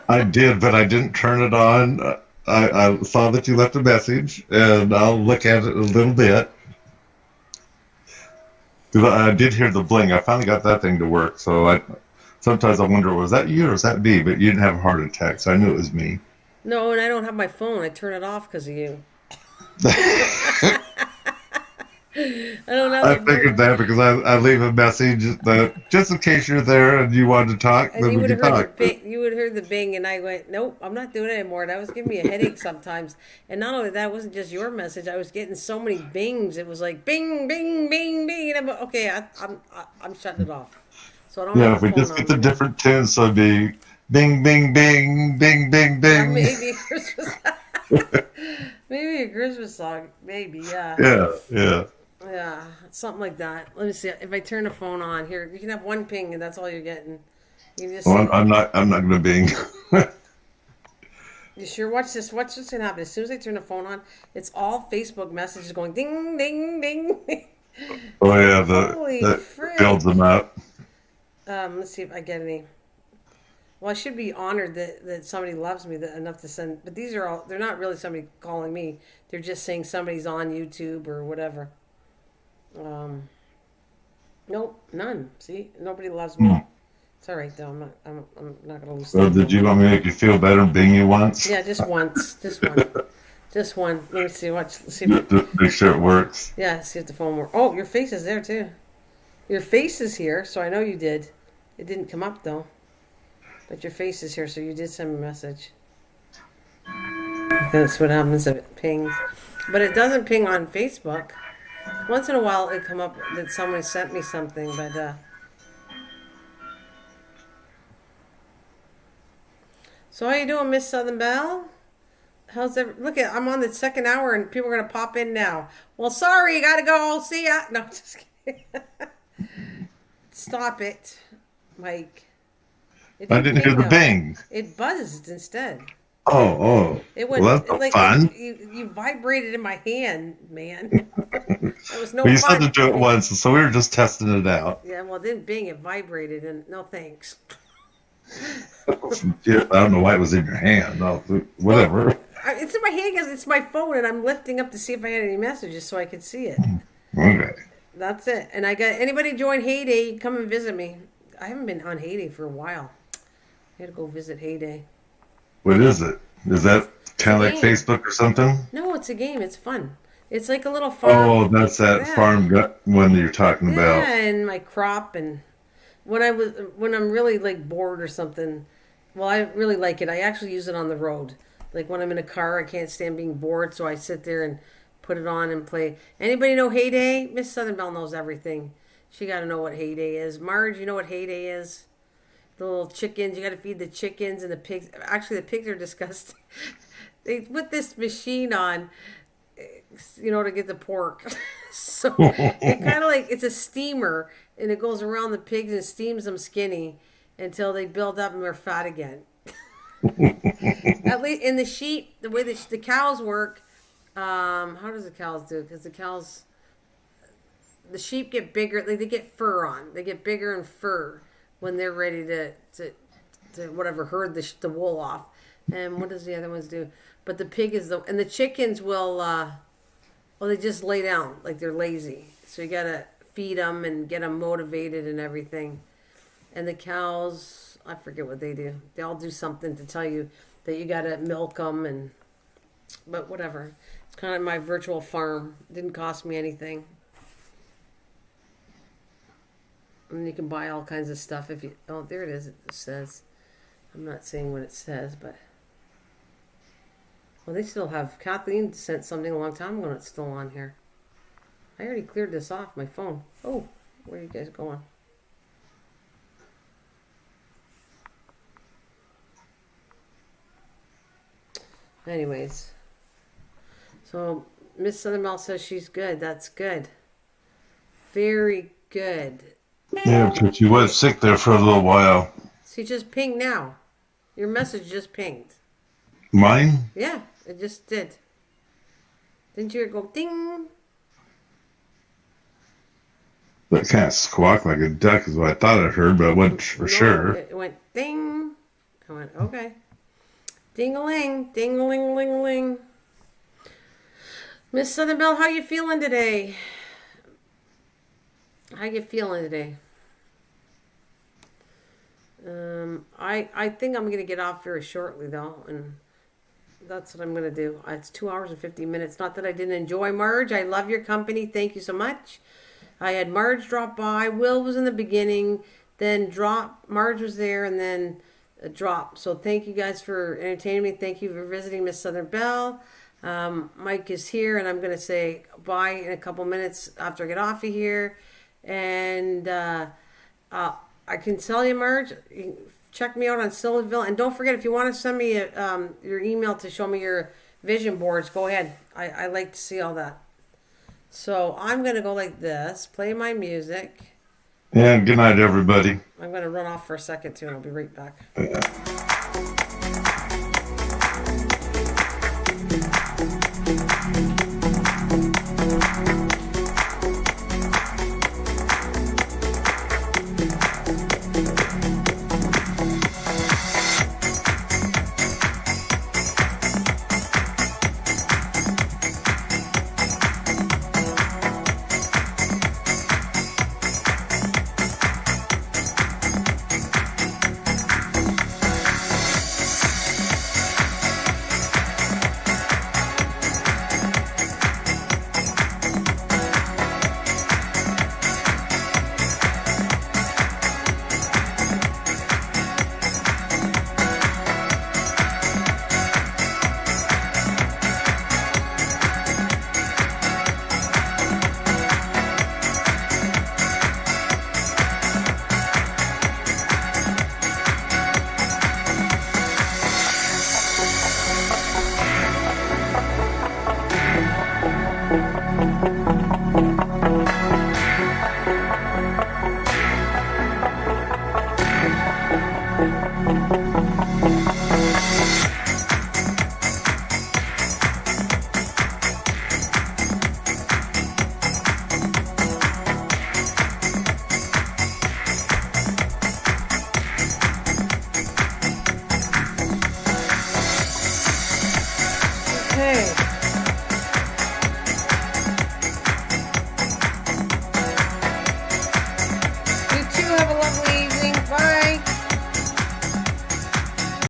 I did, but I didn't turn it on. I saw that you left a message, and I'll look at it a little bit. 'Cause I did hear the bling. I finally got that thing to work, so sometimes I wonder, was that you or was that me? But you didn't have a heart attack, so I knew it was me. No, and I don't have my phone. I turn it off because of you. I don't have I the figured that because I leave a message that just in case you're there and you wanted to talk, And then you we would can have heard talk. the bing, you would have heard the bing, and I went, nope, I'm not doing it anymore. That was giving me a headache sometimes. And not only that, it wasn't just your message. I was getting so many bings. It was like bing, bing, bing, bing. And I'm like, okay, I'm shutting it off. So I don't Yeah, have if the we phone just on get the anymore. different tunes, so it'd be bing, bing, bing, bing, bing, Or bing. maybe a Christmas, maybe a Christmas song. Maybe, yeah. Yeah, yeah. Yeah, something like that. Let me see. If I turn the phone on here, you can have one ping, and that's all you're getting. You can just Well, say, I'm not gonna bing. you sure? Watch this. Watch what's gonna happen. As soon as I turn the phone on, it's all Facebook messages going ding, ding, ding. Oh yeah, Holy that frick! builds them up. Let's see if I get any. Well, I should be honored that somebody loves me enough to send. But these are all. They're not really somebody calling me. They're just saying somebody's on YouTube or whatever. Um, nope, none. See, nobody loves me. It's all right though. I'm not gonna lose So sleep did over you it. want me to make you feel better and bing you once? Yeah, just once. Just one. Just one. Let me see. Watch. Let's see. If, Just make sure it works. yeah. See if the phone works. Oh, your face is there too. Your face is here, so I know you did. It didn't come up though. But your face is here, so you did send me a message. That's what happens if it pings. But it doesn't ping on Facebook. Once in a while it come up that somebody sent me something, but so how you doing, Miss Southern Belle? How's every look at I'm on the second hour and people are gonna pop in now. Well, sorry, gotta go. See ya. No, just kidding. Stop it, Mike. It I didn't didn't hear ping the though. bing. It buzzed instead. Oh. It Well, went that's no like fun. you vibrated in my hand, man. That was no Well, you said to fun. do it once, so we were just testing it out. Yeah, well, it didn't bing. It vibrated, and no thanks. Yeah, I don't know why it was in your hand. Well, Whatever. it's in my hand because it's my phone, and I'm lifting up to see if I had any messages so I could see it. Okay. That's it. And I got anybody join Heyday, come and visit me. I haven't been on Heyday for a while. I got to go visit Heyday. What is it? Is that It's a kind of like game. Facebook or something? No, it's a game. It's fun. It's like a little Oh, farm. that's that Yeah. farm gut one you're talking about. Yeah, and my crop and when I'm really like bored or something, well, I really like it. I actually use it on the road. Like when I'm in a car, I can't stand being bored, so I sit there and put it on and play. Anybody know Heyday? Miss Southern Belle knows everything. She got to know what Heyday is. Marge, you know what Heyday is? The little chickens. You got to feed the chickens and the pigs. Actually, the pigs are disgusting. They put this machine on, to get the pork. So it kind of like it's a steamer, and it goes around the pigs and steams them skinny until they build up and they're fat again. At least in the sheep, the way the cows work, how does the cows do? Because the sheep get bigger. Like they get fur on. They get bigger in fur when they're ready to whatever herd the wool off. And what does the other ones do? But the pig is and the chickens will. Well, they just lay down like they're lazy. So you gotta feed them and get them motivated and everything. And the cows, I forget what they do. They all do something to tell you that you gotta milk them, but whatever. It's kind of my virtual farm. It didn't cost me anything. And you can buy all kinds of stuff if you. Oh, there it is. It says. I'm not saying what it says, but. Well, they still have. Kathleen sent something a long time ago and it's still on here. I already cleared this off my phone. Oh, where are you guys going? Anyways. So, Miss Southern Belle says she's good. That's good. Very good. Yeah, because she was sick there for a little while. She just pinged now. Your message just pinged. Mine? Yeah, it just did. Didn't you hear it go ding? That kind of squawk like a duck is what I thought I heard, but I wasn't for sure. It went ding. I went, okay. Ding-a-ling, ding-a-ling-ling-ling. Miss Southern Belle, how you feeling today? How you feeling today? I think I'm gonna get off very shortly though, and that's what I'm gonna do. It's 2 hours and 50 minutes. Not that I didn't enjoy Marge. I love your company. Thank you so much. I had Marge drop by. Will was in the beginning, then Marge was there, and then drop. So thank you guys for entertaining me. Thank you for visiting Miss Southern Belle. Mike is here, and I'm going to say bye in a couple minutes after I get off of here. And I can tell you, Marge, you can check me out on Silverville. And don't forget, if you want to send me your email to show me your vision boards, go ahead. I like to see all that. So I'm going to go like this, play my music. Yeah, good night, everybody. I'm going to run off for a second, too, and I'll be right back.